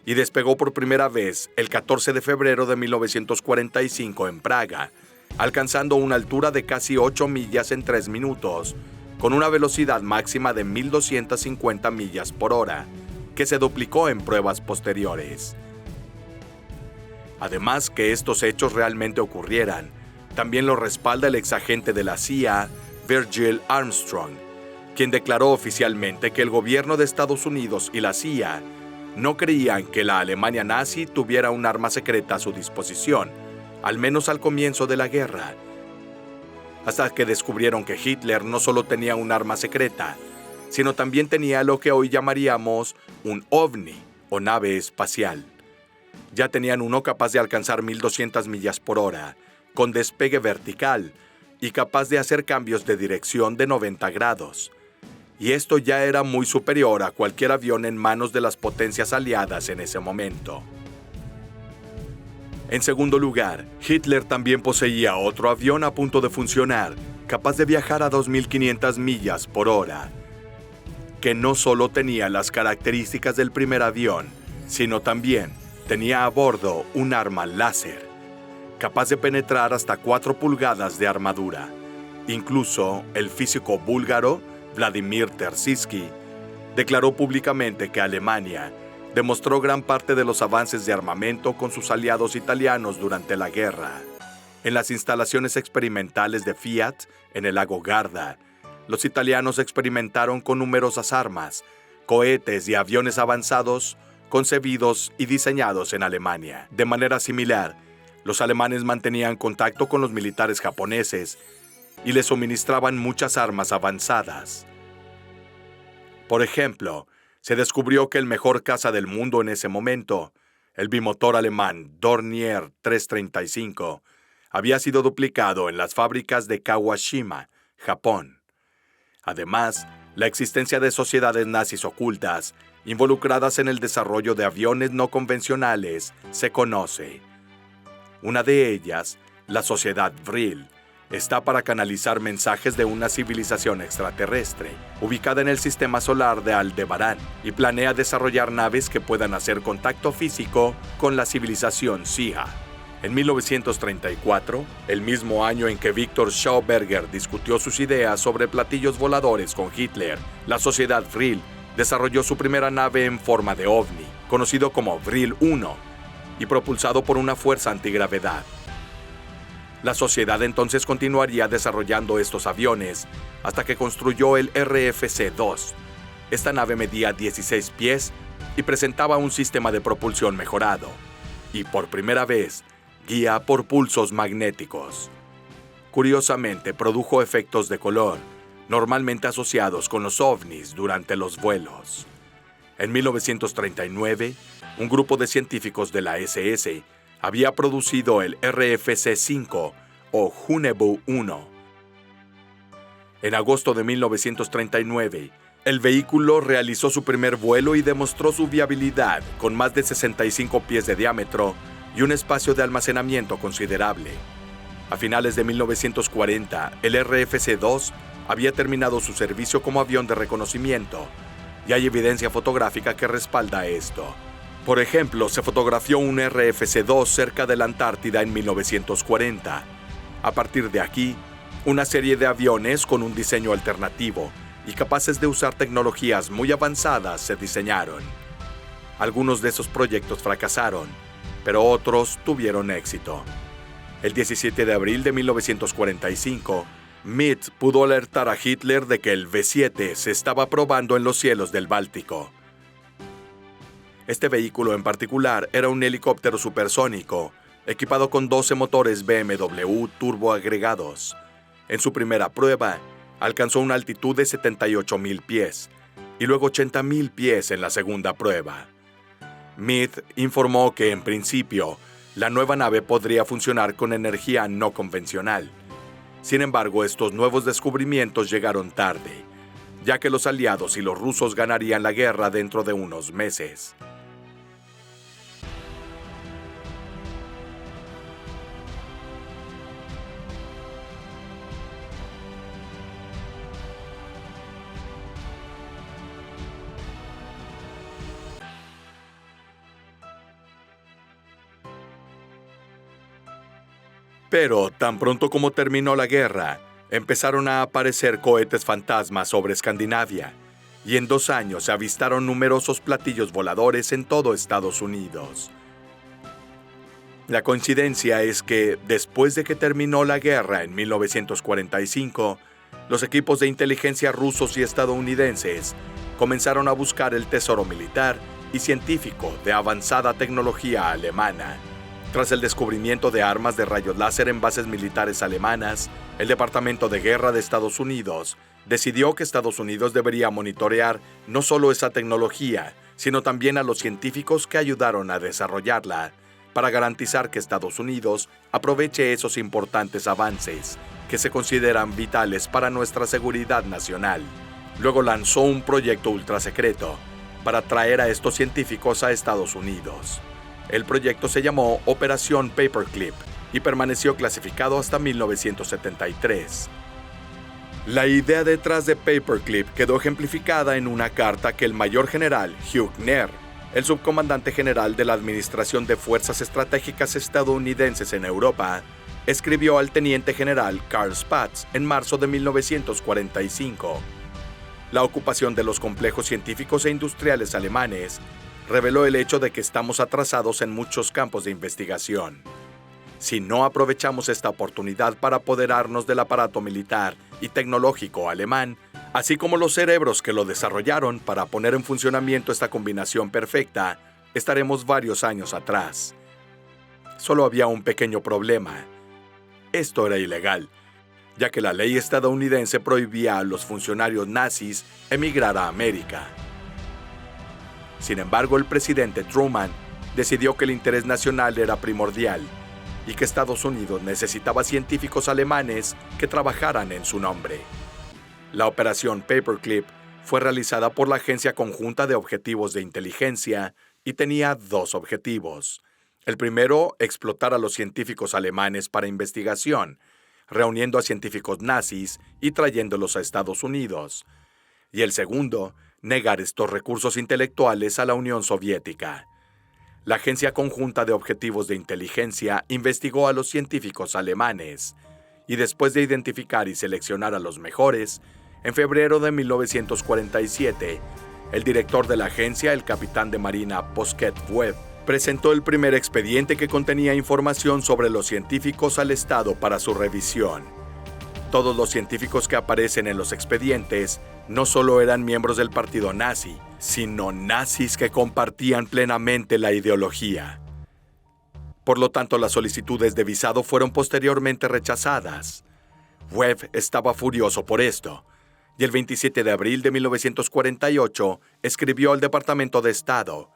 y despegó por primera vez el 14 de febrero de 1945 en Praga, alcanzando una altura de casi 8 millas en 3 minutos, con una velocidad máxima de 1.250 millas por hora, que se duplicó en pruebas posteriores. Además, que estos hechos realmente ocurrieran, también lo respalda el exagente de la CIA, Virgil Armstrong, quien declaró oficialmente que el gobierno de Estados Unidos y la CIA no creían que la Alemania nazi tuviera un arma secreta a su disposición, al menos al comienzo de la guerra, hasta que descubrieron que Hitler no solo tenía un arma secreta, sino también tenía lo que hoy llamaríamos un ovni o nave espacial. Ya tenían uno capaz de alcanzar 1.200 millas por hora, con despegue vertical y capaz de hacer cambios de dirección de 90 grados. Y esto ya era muy superior a cualquier avión en manos de las potencias aliadas en ese momento. En segundo lugar, Hitler también poseía otro avión a punto de funcionar, capaz de viajar a 2.500 millas por hora, que no solo tenía las características del primer avión, sino también tenía a bordo un arma láser, capaz de penetrar hasta 4 pulgadas de armadura. Incluso el físico búlgaro Vladimir Terziski declaró públicamente que Alemania demostró gran parte de los avances de armamento con sus aliados italianos durante la guerra. En las instalaciones experimentales de Fiat, en el lago Garda, los italianos experimentaron con numerosas armas, cohetes y aviones avanzados concebidos y diseñados en Alemania. De manera similar, los alemanes mantenían contacto con los militares japoneses y les suministraban muchas armas avanzadas. Por ejemplo, se descubrió que el mejor caza del mundo en ese momento, el bimotor alemán Dornier 335, había sido duplicado en las fábricas de Kawashima, Japón. Además, la existencia de sociedades nazis ocultas, involucradas en el desarrollo de aviones no convencionales, se conoce. Una de ellas, la Sociedad Vril, está para canalizar mensajes de una civilización extraterrestre, ubicada en el sistema solar de Aldebarán, y planea desarrollar naves que puedan hacer contacto físico con la civilización Sia. En 1934, el mismo año en que Victor Schauberger discutió sus ideas sobre platillos voladores con Hitler, la Sociedad Vril desarrolló su primera nave en forma de ovni, conocido como Vril 1, y propulsado por una fuerza antigravedad. La sociedad entonces continuaría desarrollando estos aviones hasta que construyó el RFC-2. Esta nave medía 16 pies y presentaba un sistema de propulsión mejorado, y por primera vez, guía por pulsos magnéticos. Curiosamente, produjo efectos de color, normalmente asociados con los ovnis durante los vuelos. En 1939, un grupo de científicos de la SS había producido el RFC-5 o Hunebu 1. En agosto de 1939, el vehículo realizó su primer vuelo y demostró su viabilidad con más de 65 pies de diámetro y un espacio de almacenamiento considerable. A finales de 1940, el RFC-2 había terminado su servicio como avión de reconocimiento, y hay evidencia fotográfica que respalda esto. Por ejemplo, se fotografió un RFC-2 cerca de la Antártida en 1940. A partir de aquí, una serie de aviones con un diseño alternativo y capaces de usar tecnologías muy avanzadas se diseñaron. Algunos de esos proyectos fracasaron, pero otros tuvieron éxito. El 17 de abril de 1945, Meade pudo alertar a Hitler de que el V-7 se estaba probando en los cielos del Báltico. Este vehículo en particular era un helicóptero supersónico, equipado con 12 motores BMW turboagregados. En su primera prueba, alcanzó una altitud de 78,000 pies y luego 80,000 pies en la segunda prueba. Meade informó que, en principio, la nueva nave podría funcionar con energía no convencional. Sin embargo, estos nuevos descubrimientos llegaron tarde, ya que los aliados y los rusos ganarían la guerra dentro de unos meses. Pero, tan pronto como terminó la guerra, empezaron a aparecer cohetes fantasmas sobre Escandinavia, y en 2 años se avistaron numerosos platillos voladores en todo Estados Unidos. La coincidencia es que, después de que terminó la guerra en 1945, los equipos de inteligencia rusos y estadounidenses comenzaron a buscar el tesoro militar y científico de avanzada tecnología alemana. Tras el descubrimiento de armas de rayos láser en bases militares alemanas, el Departamento de Guerra de Estados Unidos decidió que Estados Unidos debería monitorear no solo esa tecnología, sino también a los científicos que ayudaron a desarrollarla, para garantizar que Estados Unidos aproveche esos importantes avances que se consideran vitales para nuestra seguridad nacional. Luego lanzó un proyecto ultrasecreto para traer a estos científicos a Estados Unidos. El proyecto se llamó Operación Paperclip y permaneció clasificado hasta 1973. La idea detrás de Paperclip quedó ejemplificada en una carta que el mayor general Hugh Kner, el subcomandante general de la Administración de Fuerzas Estratégicas estadounidenses en Europa, escribió al teniente general Karl Spaatz en marzo de 1945. La ocupación de los complejos científicos e industriales alemanes reveló el hecho de que estamos atrasados en muchos campos de investigación. Si no aprovechamos esta oportunidad para apoderarnos del aparato militar y tecnológico alemán, así como los cerebros que lo desarrollaron para poner en funcionamiento esta combinación perfecta, estaremos varios años atrás. Solo había un pequeño problema. Esto era ilegal, ya que la ley estadounidense prohibía a los funcionarios nazis emigrar a América. Sin embargo, el presidente Truman decidió que el interés nacional era primordial y que Estados Unidos necesitaba científicos alemanes que trabajaran en su nombre. La operación Paperclip fue realizada por la Agencia Conjunta de Objetivos de Inteligencia y tenía 2 objetivos. El primero, explotar a los científicos alemanes para investigación, reuniendo a científicos nazis y trayéndolos a Estados Unidos. Y el segundo, negar estos recursos intelectuales a la Unión Soviética. La Agencia Conjunta de Objetivos de Inteligencia investigó a los científicos alemanes y, después de identificar y seleccionar a los mejores, en febrero de 1947, el director de la agencia, el capitán de marina Posket Webb, presentó el primer expediente que contenía información sobre los científicos al Estado para su revisión. Todos los científicos que aparecen en los expedientes no solo eran miembros del partido nazi, sino nazis que compartían plenamente la ideología. Por lo tanto, las solicitudes de visado fueron posteriormente rechazadas. Webb estaba furioso por esto, y el 27 de abril de 1948 escribió al Departamento de Estado: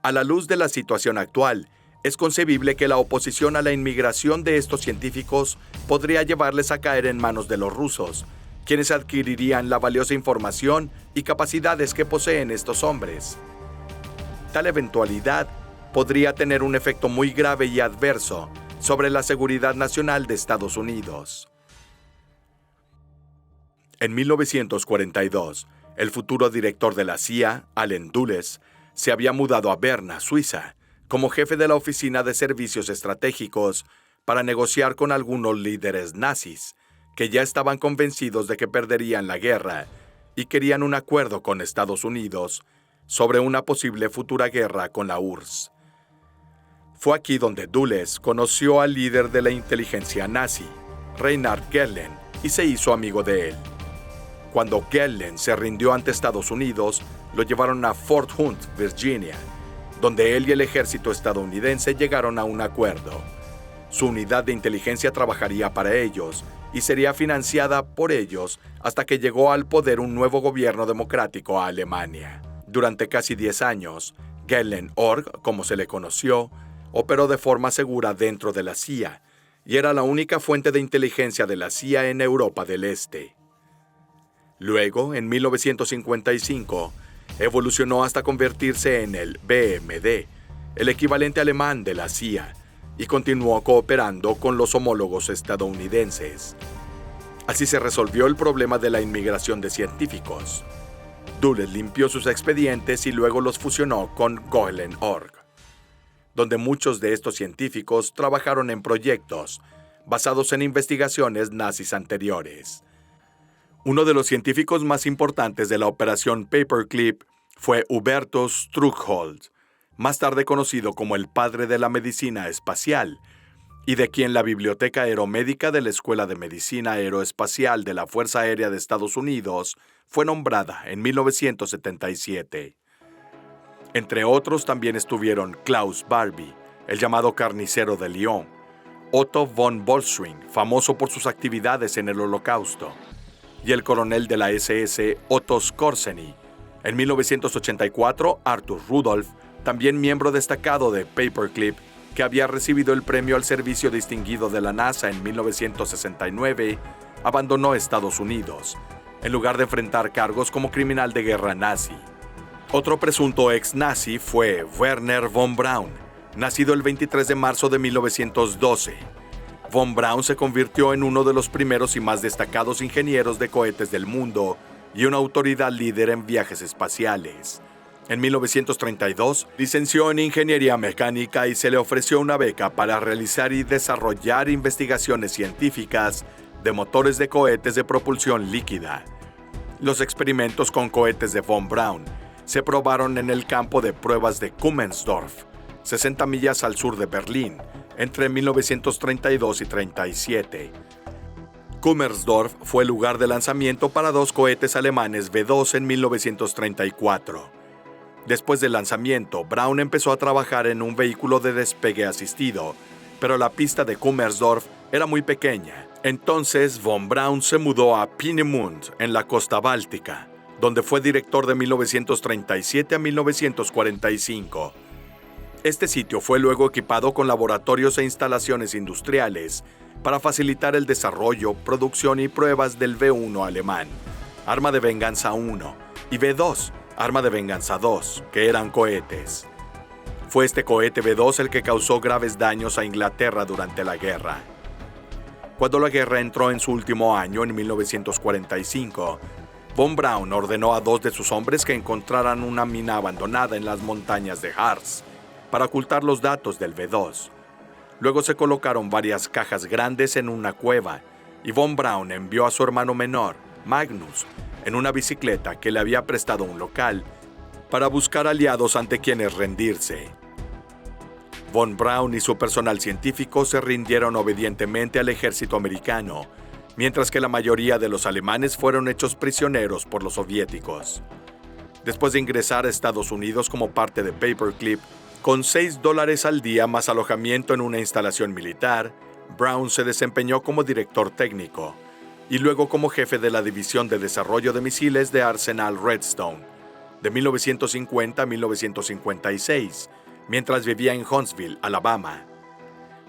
a la luz de la situación actual, es concebible que la oposición a la inmigración de estos científicos podría llevarles a caer en manos de los rusos, quienes adquirirían la valiosa información y capacidades que poseen estos hombres. Tal eventualidad podría tener un efecto muy grave y adverso sobre la seguridad nacional de Estados Unidos. En 1942, el futuro director de la CIA, Allen Dulles, se había mudado a Berna, Suiza, como jefe de la Oficina de Servicios Estratégicos para negociar con algunos líderes nazis, que ya estaban convencidos de que perderían la guerra y querían un acuerdo con Estados Unidos sobre una posible futura guerra con la URSS. Fue aquí donde Dulles conoció al líder de la inteligencia nazi, Reinhard Gehlen, y se hizo amigo de él. Cuando Gehlen se rindió ante Estados Unidos, lo llevaron a Fort Hunt, Virginia, donde él y el ejército estadounidense llegaron a un acuerdo. Su unidad de inteligencia trabajaría para ellos y sería financiada por ellos hasta que llegó al poder un nuevo gobierno democrático a Alemania. Durante casi 10 años, Gehlen Org, como se le conoció, operó de forma segura dentro de la CIA y era la única fuente de inteligencia de la CIA en Europa del Este. Luego, en 1955, evolucionó hasta convertirse en el BMD, el equivalente alemán de la CIA, y continuó cooperando con los homólogos estadounidenses. Así se resolvió el problema de la inmigración de científicos. Dulles limpió sus expedientes y luego los fusionó con Gehlen Org, donde muchos de estos científicos trabajaron en proyectos basados en investigaciones nazis anteriores. Uno de los científicos más importantes de la operación Paperclip fue Hubertus Struckhold, más tarde conocido como el padre de la medicina espacial, y de quien la Biblioteca Aeromédica de la Escuela de Medicina Aeroespacial de la Fuerza Aérea de Estados Unidos fue nombrada en 1977. Entre otros también estuvieron Klaus Barbie, el llamado carnicero de Lyon, Otto von Bolschwing, famoso por sus actividades en el Holocausto, y el coronel de la SS Otto Skorzeny. En 1984, Arthur Rudolph, también miembro destacado de Paperclip, que había recibido el premio al servicio distinguido de la NASA en 1969, abandonó Estados Unidos, en lugar de enfrentar cargos como criminal de guerra nazi. Otro presunto ex-nazi fue Werner von Braun, nacido el 23 de marzo de 1912. Von Braun se convirtió en uno de los primeros y más destacados ingenieros de cohetes del mundo y una autoridad líder en viajes espaciales. En 1932, licenció en Ingeniería Mecánica y se le ofreció una beca para realizar y desarrollar investigaciones científicas de motores de cohetes de propulsión líquida. Los experimentos con cohetes de Von Braun se probaron en el campo de pruebas de Kummersdorf, 60 millas al sur de Berlín, entre 1932 y 1937. Kummersdorf fue el lugar de lanzamiento para 2 cohetes alemanes V-2 en 1934. Después del lanzamiento, Braun empezó a trabajar en un vehículo de despegue asistido, pero la pista de Kummersdorf era muy pequeña. Entonces, Von Braun se mudó a Peenemünde, en la costa báltica, donde fue director de 1937 a 1945. Este sitio fue luego equipado con laboratorios e instalaciones industriales para facilitar el desarrollo, producción y pruebas del V-1 alemán, Arma de Venganza 1, y V-2, Arma de Venganza 2, que eran cohetes. Fue este cohete V-2 el que causó graves daños a Inglaterra durante la guerra. Cuando la guerra entró en su último año, en 1945, Von Braun ordenó a 2 de sus hombres que encontraran una mina abandonada en las montañas de Harz para ocultar los datos del V-2. Luego se colocaron varias cajas grandes en una cueva y Von Braun envió a su hermano menor, Magnus, en una bicicleta que le había prestado un local para buscar aliados ante quienes rendirse. Von Braun y su personal científico se rindieron obedientemente al ejército americano, mientras que la mayoría de los alemanes fueron hechos prisioneros por los soviéticos. Después de ingresar a Estados Unidos como parte de Paperclip, con $6 al día más alojamiento en una instalación militar, Braun se desempeñó como director técnico y luego como jefe de la División de Desarrollo de Misiles de Arsenal Redstone, de 1950 a 1956, mientras vivía en Huntsville, Alabama.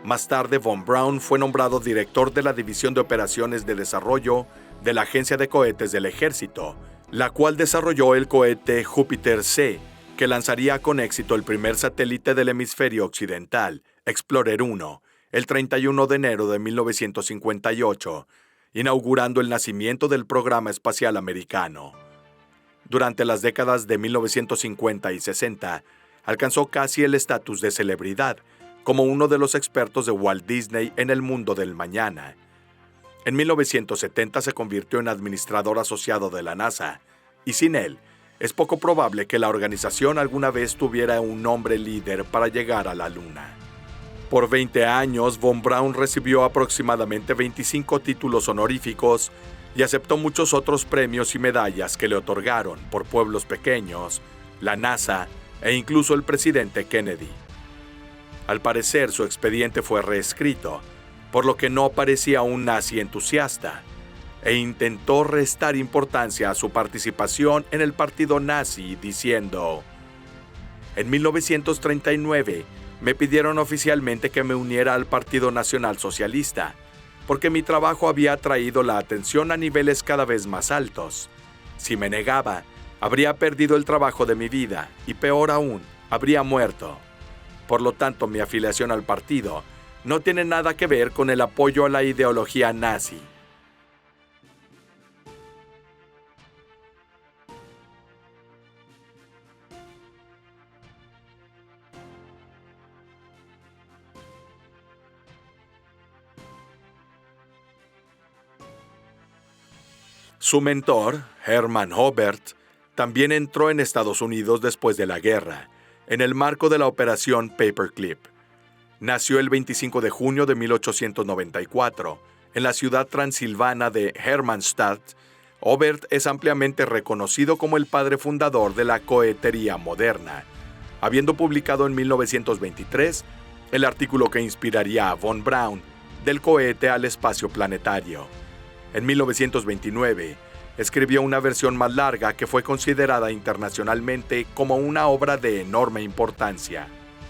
Más tarde, Von Braun fue nombrado director de la División de Operaciones de Desarrollo de la Agencia de Cohetes del Ejército, la cual desarrolló el cohete Júpiter-C, que lanzaría con éxito el primer satélite del hemisferio occidental, Explorer 1, el 31 de enero de 1958, inaugurando el nacimiento del programa espacial americano. Durante las décadas de 1950 y 60, alcanzó casi el estatus de celebridad, como uno de los expertos de Walt Disney en el mundo del mañana. En 1970 se convirtió en administrador asociado de la NASA, y sin él, es poco probable que la organización alguna vez tuviera un hombre líder para llegar a la Luna. Por 20 años, Von Braun recibió aproximadamente 25 títulos honoríficos y aceptó muchos otros premios y medallas que le otorgaron por pueblos pequeños, la NASA e incluso el presidente Kennedy. Al parecer, su expediente fue reescrito, por lo que no parecía un nazi entusiasta, e intentó restar importancia a su participación en el partido nazi, diciendo: en 1939 me pidieron oficialmente que me uniera al Partido Nacional Socialista, porque mi trabajo había atraído la atención a niveles cada vez más altos. Si me negaba, habría perdido el trabajo de mi vida y, peor aún, habría muerto. Por lo tanto, mi afiliación al partido no tiene nada que ver con el apoyo a la ideología nazi. Su mentor, Hermann Oberth, también entró en Estados Unidos después de la guerra, en el marco de la Operación Paperclip. Nació el 25 de junio de 1894, en la ciudad transilvana de Hermannstadt. Oberth es ampliamente reconocido como el padre fundador de la cohetería moderna, habiendo publicado en 1923 el artículo que inspiraría a von Braun del cohete al espacio planetario. En 1929, escribió una versión más larga que fue considerada internacionalmente como una obra de enorme importancia.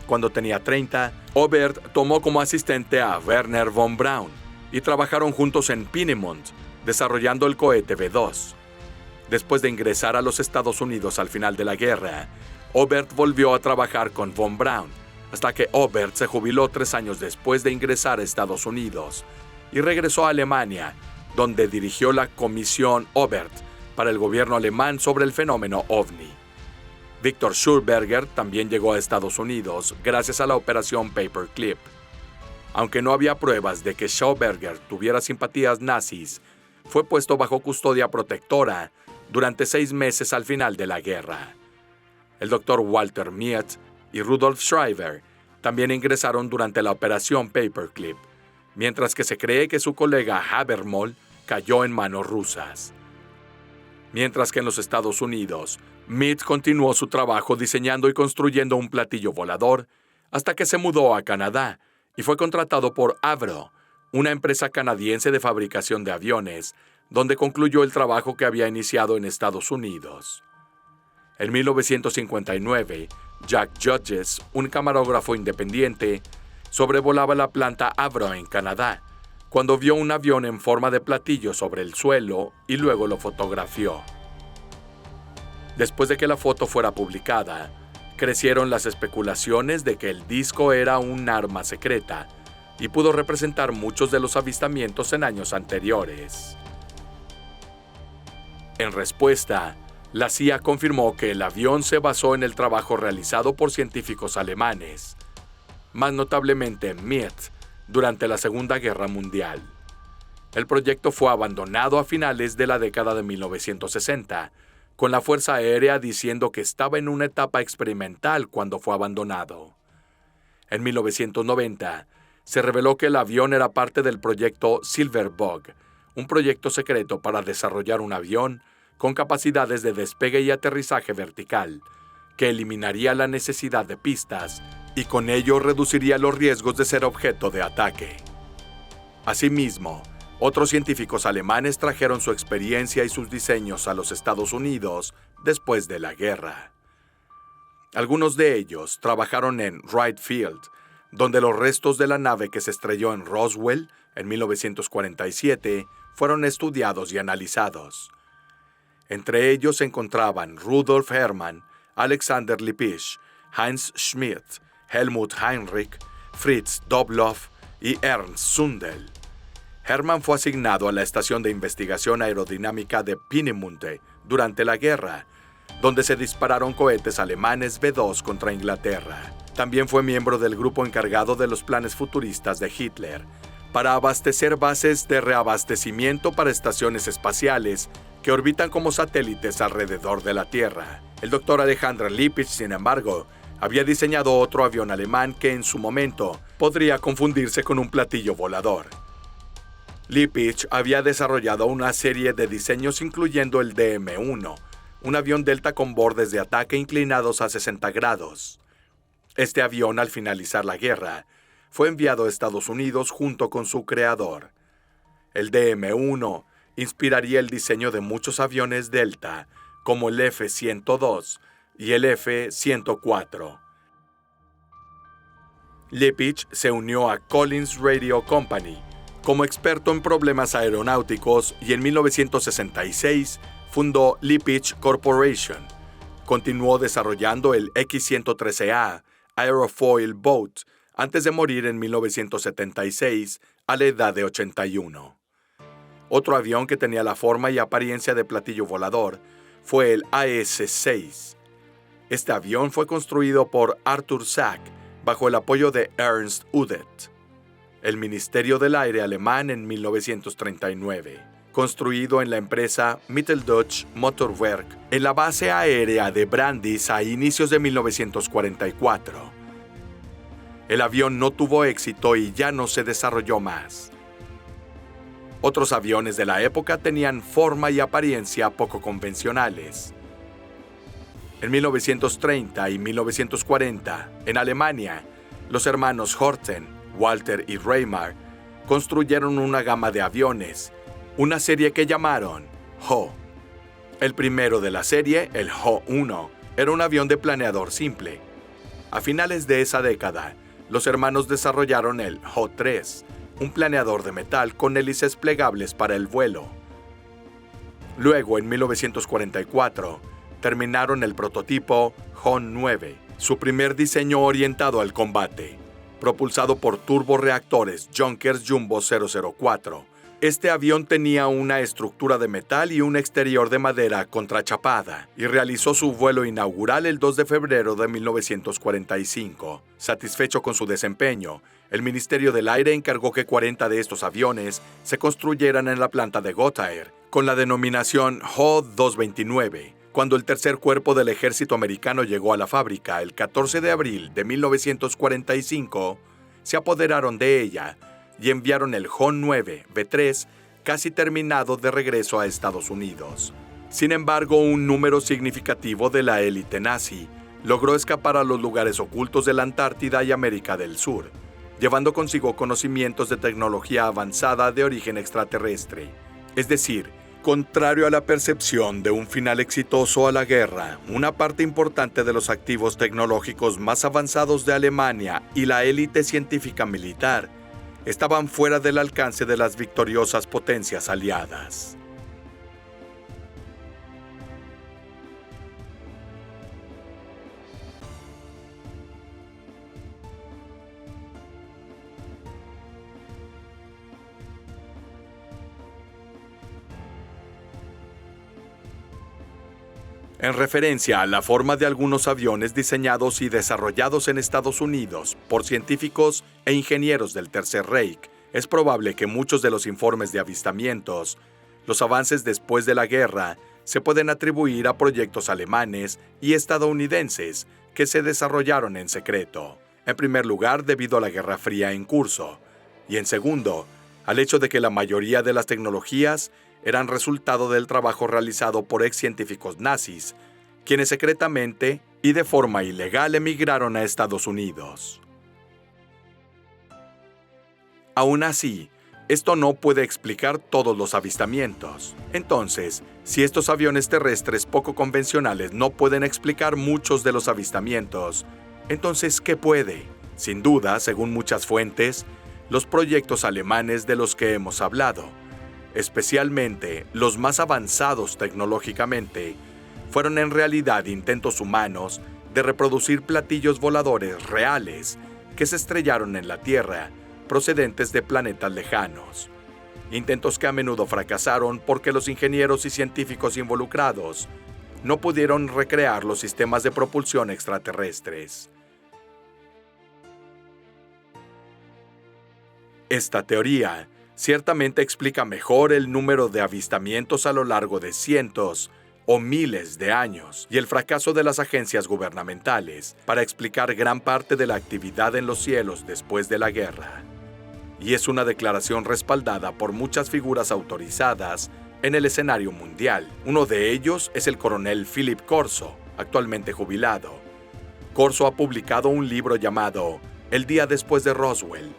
Cuando tenía 30, Oberth tomó como asistente a Werner von Braun y trabajaron juntos en Peenemünde, desarrollando el cohete V2. Después de ingresar a los Estados Unidos al final de la guerra, Oberth volvió a trabajar con von Braun, hasta que Oberth se jubiló 3 años después de ingresar a Estados Unidos y regresó a Alemania, donde dirigió la Comisión Oberth para el gobierno alemán sobre el fenómeno OVNI. Victor Schurberger también llegó a Estados Unidos gracias a la Operación Paperclip. Aunque no había pruebas de que Schurberger tuviera simpatías nazis, fue puesto bajo custodia protectora durante 6 meses al final de la guerra. El Dr. Walter Miet y Rudolf Schreiber también ingresaron durante la Operación Paperclip, mientras que se cree que su colega Habermohl cayó en manos rusas. Mientras que en los Estados Unidos, Miet continuó su trabajo diseñando y construyendo un platillo volador hasta que se mudó a Canadá y fue contratado por Avro, una empresa canadiense de fabricación de aviones, donde concluyó el trabajo que había iniciado en Estados Unidos. En 1959, Jack Judges, un camarógrafo independiente, sobrevolaba la planta Avro en Canadá, cuando vio un avión en forma de platillo sobre el suelo y luego lo fotografió. Después de que la foto fuera publicada, crecieron las especulaciones de que el disco era un arma secreta y pudo representar muchos de los avistamientos en años anteriores. En respuesta, la CIA confirmó que el avión se basó en el trabajo realizado por científicos alemanes, más notablemente Miet, durante la Segunda Guerra Mundial. El proyecto fue abandonado a finales de la década de 1960, con la Fuerza Aérea diciendo que estaba en una etapa experimental cuando fue abandonado. En 1990, se reveló que el avión era parte del proyecto Silverbug, un proyecto secreto para desarrollar un avión con capacidades de despegue y aterrizaje vertical, que eliminaría la necesidad de pistas y con ello reduciría los riesgos de ser objeto de ataque. Asimismo, otros científicos alemanes trajeron su experiencia y sus diseños a los Estados Unidos después de la guerra. Algunos de ellos trabajaron en Wright Field, donde los restos de la nave que se estrelló en Roswell en 1947 fueron estudiados y analizados. Entre ellos se encontraban Rudolf Hermann, Alexander Lippisch, Heinz Schmidt, Helmut Heinrich, Fritz Dobloff y Ernst Zundel. Hermann fue asignado a la Estación de Investigación Aerodinámica de Peenemünde durante la guerra, donde se dispararon cohetes alemanes V2 contra Inglaterra. También fue miembro del grupo encargado de los planes futuristas de Hitler para abastecer bases de reabastecimiento para estaciones espaciales que orbitan como satélites alrededor de la Tierra. El doctor Alexander Lippisch, sin embargo, había diseñado otro avión alemán que en su momento podría confundirse con un platillo volador. Lippisch había desarrollado una serie de diseños incluyendo el DM-1, un avión Delta con bordes de ataque inclinados a 60 grados. Este avión, al finalizar la guerra, fue enviado a Estados Unidos junto con su creador. El DM-1 inspiraría el diseño de muchos aviones Delta, como el F-102 y el F-104. Lippisch se unió a Collins Radio Company como experto en problemas aeronáuticos y en 1966 fundó Lippisch Corporation. Continuó desarrollando el X-113A Aerofoil Boat antes de morir en 1976 a la edad de 81. Otro avión que tenía la forma y apariencia de platillo volador fue el AS-6. Este avión fue construido por Arthur Sack bajo el apoyo de Ernst Udet, el Ministerio del Aire alemán en 1939, construido en la empresa Mitteldeutsche Motorwerk en la base aérea de Brandis a inicios de 1944. El avión no tuvo éxito y ya no se desarrolló más. Otros aviones de la época tenían forma y apariencia poco convencionales. En 1930 y 1940, en Alemania, los hermanos Horten, Walter y Reimar construyeron una gama de aviones, una serie que llamaron Ho. El primero de la serie, el Ho-1, era un avión de planeador simple. A finales de esa década, los hermanos desarrollaron el Ho-3, un planeador de metal con hélices plegables para el vuelo. Luego, en 1944, terminaron el prototipo Ho-9, su primer diseño orientado al combate, propulsado por turborreactores Junkers Jumbo 004. Este avión tenía una estructura de metal y un exterior de madera contrachapada y realizó su vuelo inaugural el 2 de febrero de 1945. Satisfecho con su desempeño, el Ministerio del Aire encargó que 40 de estos aviones se construyeran en la planta de Gotha con la denominación Ho-229. Cuando el tercer cuerpo del ejército americano llegó a la fábrica el 14 de abril de 1945, se apoderaron de ella y enviaron el Ho-9 B-3 casi terminado de regreso a Estados Unidos. Sin embargo, un número significativo de la élite nazi logró escapar a los lugares ocultos de la Antártida y América del Sur, llevando consigo conocimientos de tecnología avanzada de origen extraterrestre. Es decir, contrario a la percepción de un final exitoso a la guerra, una parte importante de los activos tecnológicos más avanzados de Alemania y la élite científica militar estaban fuera del alcance de las victoriosas potencias aliadas. En referencia a la forma de algunos aviones diseñados y desarrollados en Estados Unidos por científicos e ingenieros del Tercer Reich, es probable que muchos de los informes de avistamientos, los avances después de la guerra, se pueden atribuir a proyectos alemanes y estadounidenses que se desarrollaron en secreto. En primer lugar, debido a la Guerra Fría en curso, y en segundo, al hecho de que la mayoría de las tecnologías eran resultado del trabajo realizado por ex científicos nazis, quienes secretamente y de forma ilegal emigraron a Estados Unidos. Aún así, esto no puede explicar todos los avistamientos. Entonces, si estos aviones terrestres poco convencionales no pueden explicar muchos de los avistamientos, entonces, ¿qué puede? Sin duda, según muchas fuentes, los proyectos alemanes de los que hemos hablado, especialmente los más avanzados tecnológicamente, fueron en realidad intentos humanos de reproducir platillos voladores reales que se estrellaron en la Tierra, procedentes de planetas lejanos. Intentos que a menudo fracasaron porque los ingenieros y científicos involucrados no pudieron recrear los sistemas de propulsión extraterrestres. Esta teoría ciertamente explica mejor el número de avistamientos a lo largo de cientos o miles de años y el fracaso de las agencias gubernamentales para explicar gran parte de la actividad en los cielos después de la guerra. y es una declaración respaldada por muchas figuras autorizadas en el escenario mundial. Uno de ellos es el coronel Philip Corso, actualmente jubilado. Corso ha publicado un libro llamado El día después de Roswell.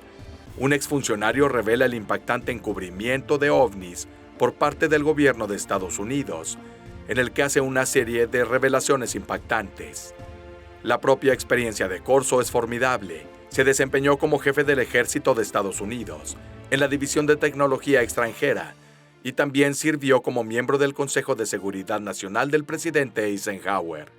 Un exfuncionario revela el impactante encubrimiento de ovnis por parte del gobierno de Estados Unidos, en el que hace una serie de revelaciones impactantes. La propia experiencia de Corso es formidable. Se desempeñó como jefe del ejército de Estados Unidos, en la División de Tecnología Extranjera, y también sirvió como miembro del Consejo de Seguridad Nacional del presidente Eisenhower.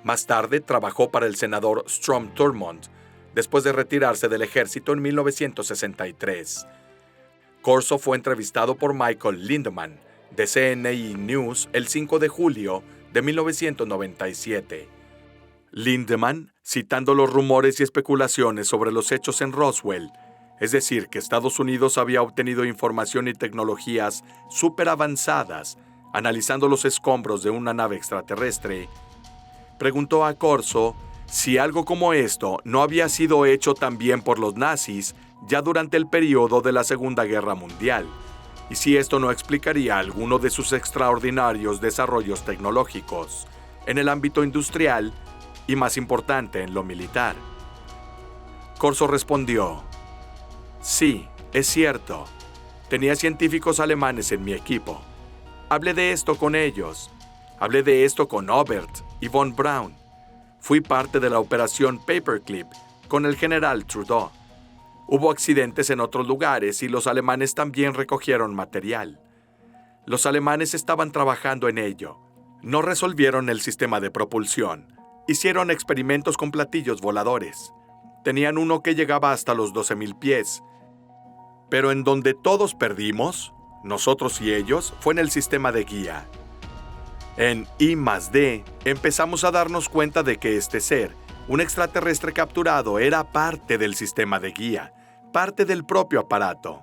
Más tarde trabajó para el senador Strom Thurmond, después de retirarse del ejército en 1963. Corso fue entrevistado por Michael Lindemann, de CNI News, el 5 de julio de 1997. Lindemann, citando los rumores y especulaciones sobre los hechos en Roswell, es decir, que Estados Unidos había obtenido información y tecnologías súper avanzadas, analizando los escombros de una nave extraterrestre, preguntó a Corso si algo como esto no había sido hecho también por los nazis ya durante el periodo de la Segunda Guerra Mundial, y si esto no explicaría alguno de sus extraordinarios desarrollos tecnológicos en el ámbito industrial y, más importante, en lo militar. Corso respondió: sí, es cierto. Tenía científicos alemanes en mi equipo. Hablé de esto con ellos. Hablé de esto con Obert y von Braun. Fui parte de la operación Paperclip con el general Trudeau. Hubo accidentes en otros lugares y los alemanes también recogieron material. Los alemanes estaban trabajando en ello. No resolvieron el sistema de propulsión. Hicieron experimentos con platillos voladores. Tenían uno que llegaba hasta los 12,000 pies. Pero en donde todos perdimos, nosotros y ellos, fue en el sistema de guía. En I+D empezamos a darnos cuenta de que este ser, un extraterrestre capturado, era parte del sistema de guía, parte del propio aparato.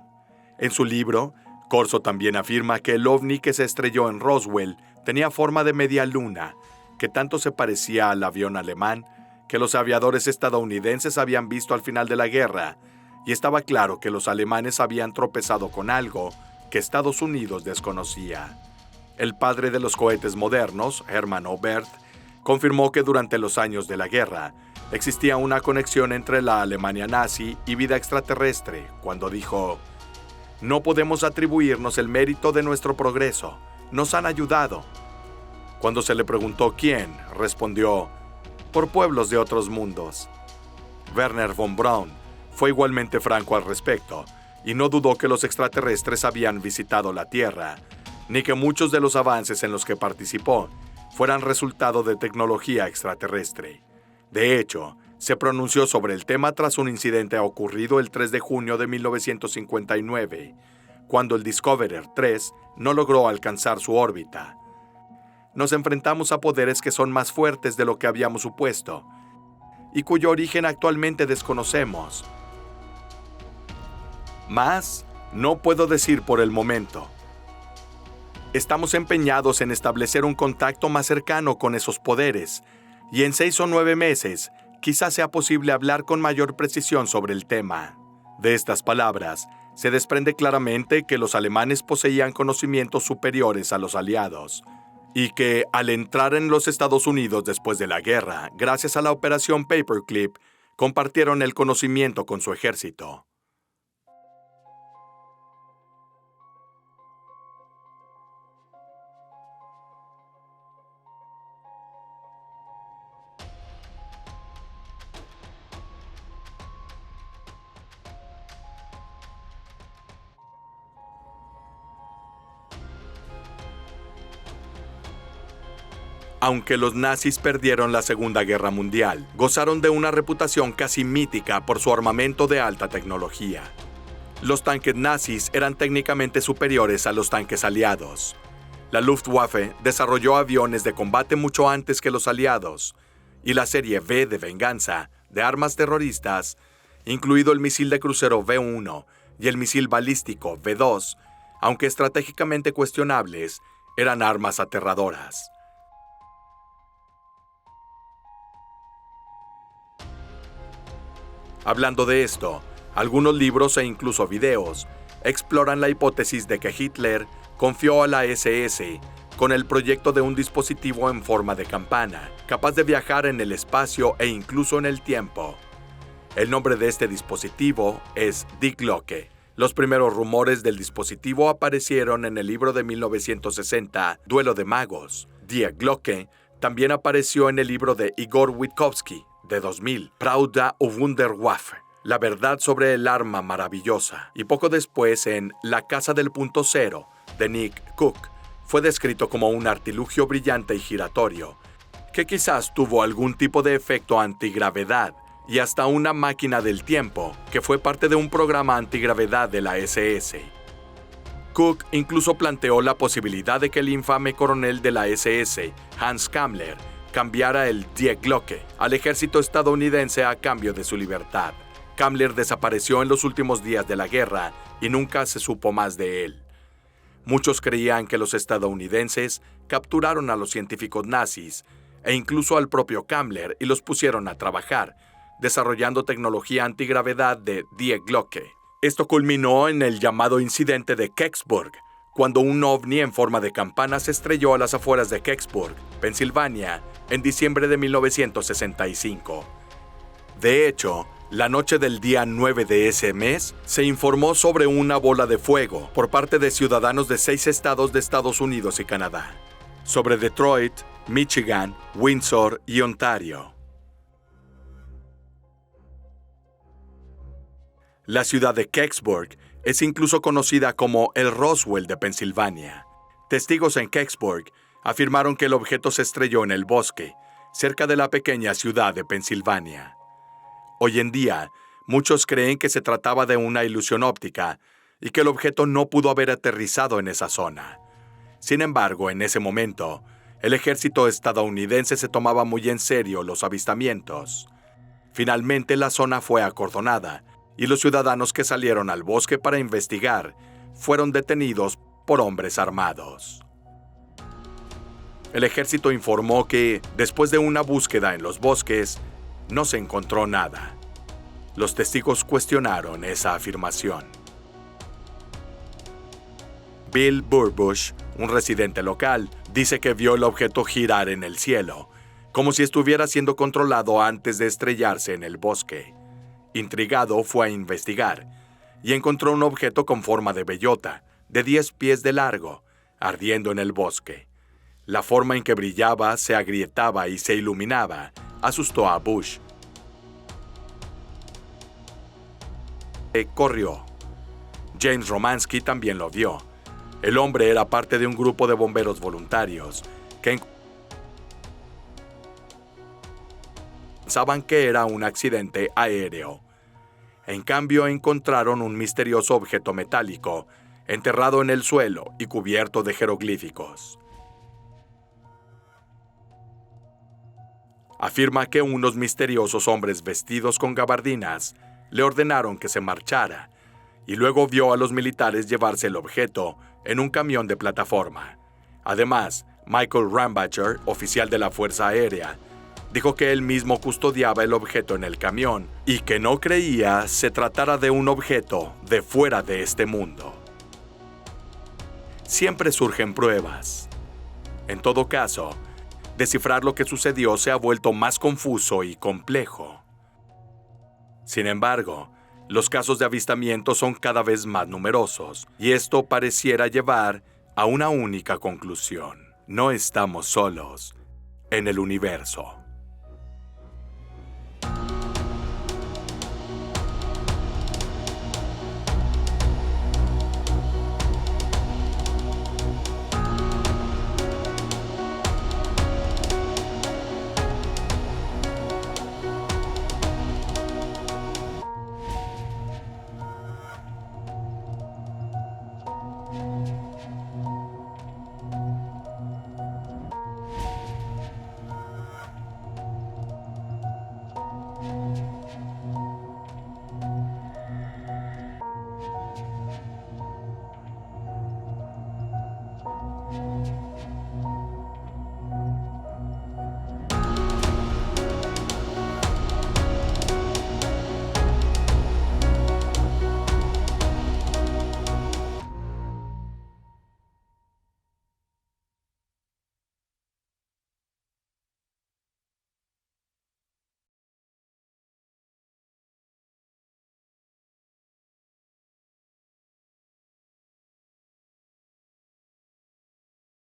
En su libro, Corso también afirma que el ovni que se estrelló en Roswell tenía forma de media luna, que tanto se parecía al avión alemán que los aviadores estadounidenses habían visto al final de la guerra, y estaba claro que los alemanes habían tropezado con algo que Estados Unidos desconocía. El padre de los cohetes modernos, Hermann Oberth, confirmó que durante los años de la guerra existía una conexión entre la Alemania nazi y vida extraterrestre, cuando dijo: no podemos atribuirnos el mérito de nuestro progreso, nos han ayudado. Cuando se le preguntó quién, respondió: por pueblos de otros mundos. Werner von Braun fue igualmente franco al respecto, y no dudó que los extraterrestres habían visitado la Tierra, ni que muchos de los avances en los que participó fueran resultado de tecnología extraterrestre. De hecho, se pronunció sobre el tema tras un incidente ocurrido el 3 de junio de 1959, cuando el Discoverer 3 no logró alcanzar su órbita. Nos enfrentamos a poderes que son más fuertes de lo que habíamos supuesto, y cuyo origen actualmente desconocemos. Más no puedo decir por el momento. Estamos empeñados en establecer un contacto más cercano con esos poderes, y en 6 o 9 meses quizás sea posible hablar con mayor precisión sobre el tema. De estas palabras, se desprende claramente que los alemanes poseían conocimientos superiores a los aliados, y que, al entrar en los Estados Unidos después de la guerra, gracias a la operación Paperclip, compartieron el conocimiento con su ejército. Aunque los nazis perdieron la Segunda Guerra Mundial, gozaron de una reputación casi mítica por su armamento de alta tecnología. Los tanques nazis eran técnicamente superiores a los tanques aliados. La Luftwaffe desarrolló aviones de combate mucho antes que los aliados, y la serie V de venganza de armas terroristas, incluido el misil de crucero V-1 y el misil balístico V-2, aunque estratégicamente cuestionables, eran armas aterradoras. Hablando de esto, Algunos libros e incluso videos exploran la hipótesis de que Hitler confió a la SS con el proyecto de un dispositivo en forma de campana, capaz de viajar en el espacio e incluso en el tiempo. El nombre de este dispositivo es Die Glocke. Los primeros rumores del dispositivo aparecieron en el libro de 1960, Duelo de Magos. Die Glocke también apareció en el libro de Igor Witkowski, de 2000, Pravda o Wunderwaffe, La verdad sobre el arma maravillosa. Y poco después, en La casa del punto cero, de Nick Cook, fue descrito como un artilugio brillante y giratorio, que quizás tuvo algún tipo de efecto antigravedad, y hasta una máquina del tiempo, que fue parte de un programa antigravedad de la SS. Cook incluso planteó la posibilidad de que el infame coronel de la SS, Hans Kammler, cambiara el Die Glocke al ejército estadounidense a cambio de su libertad. Kammler desapareció en los últimos días de la guerra y nunca se supo más de él. Muchos creían que los estadounidenses capturaron a los científicos nazis e incluso al propio Kammler y los pusieron a trabajar, desarrollando tecnología antigravedad de Die Glocke. Esto culminó en el llamado incidente de Kecksburg, cuando un ovni en forma de campana se estrelló a las afueras de Kecksburg, Pensilvania, en diciembre de 1965. De hecho, la noche del día 9 de ese mes, se informó sobre una bola de fuego por parte de ciudadanos de 6 estados de Estados Unidos y Canadá, sobre Detroit, Michigan, Windsor y Ontario. La ciudad de Kecksburg es incluso conocida como el Roswell de Pensilvania. Testigos en Kecksburg afirmaron que el objeto se estrelló en el bosque, cerca de la pequeña ciudad de Pensilvania. Hoy en día, muchos creen que se trataba de una ilusión óptica y que el objeto no pudo haber aterrizado en esa zona. Sin embargo, en ese momento, el ejército estadounidense se tomaba muy en serio los avistamientos. Finalmente, la zona fue acordonada y los ciudadanos que salieron al bosque para investigar fueron detenidos por hombres armados. El ejército informó que, después de una búsqueda en los bosques, no se encontró nada. Los testigos cuestionaron esa afirmación. Bill Burbush, un residente local, dice que vio el objeto girar en el cielo, como si estuviera siendo controlado antes de estrellarse en el bosque. Intrigado, fue a investigar y encontró un objeto con forma de bellota, de 10 pies de largo, ardiendo en el bosque. La forma en que brillaba, se agrietaba y se iluminaba asustó a Bush. Corrió. James Romansky también lo vio. El hombre era parte de un grupo de bomberos voluntarios que pensaban que era un accidente aéreo. En cambio, encontraron un misterioso objeto metálico, enterrado en el suelo y cubierto de jeroglíficos. Afirma que unos misteriosos hombres vestidos con gabardinas le ordenaron que se marchara, y luego vio a los militares llevarse el objeto en un camión de plataforma. Además, Michael Rambacher, oficial de la Fuerza Aérea, dijo que él mismo custodiaba el objeto en el camión y que no creía se tratara de un objeto de fuera de este mundo. Siempre surgen pruebas. En todo caso, descifrar lo que sucedió se ha vuelto más confuso y complejo. Sin embargo, los casos de avistamiento son cada vez más numerosos y esto pareciera llevar a una única conclusión: no estamos solos en el universo.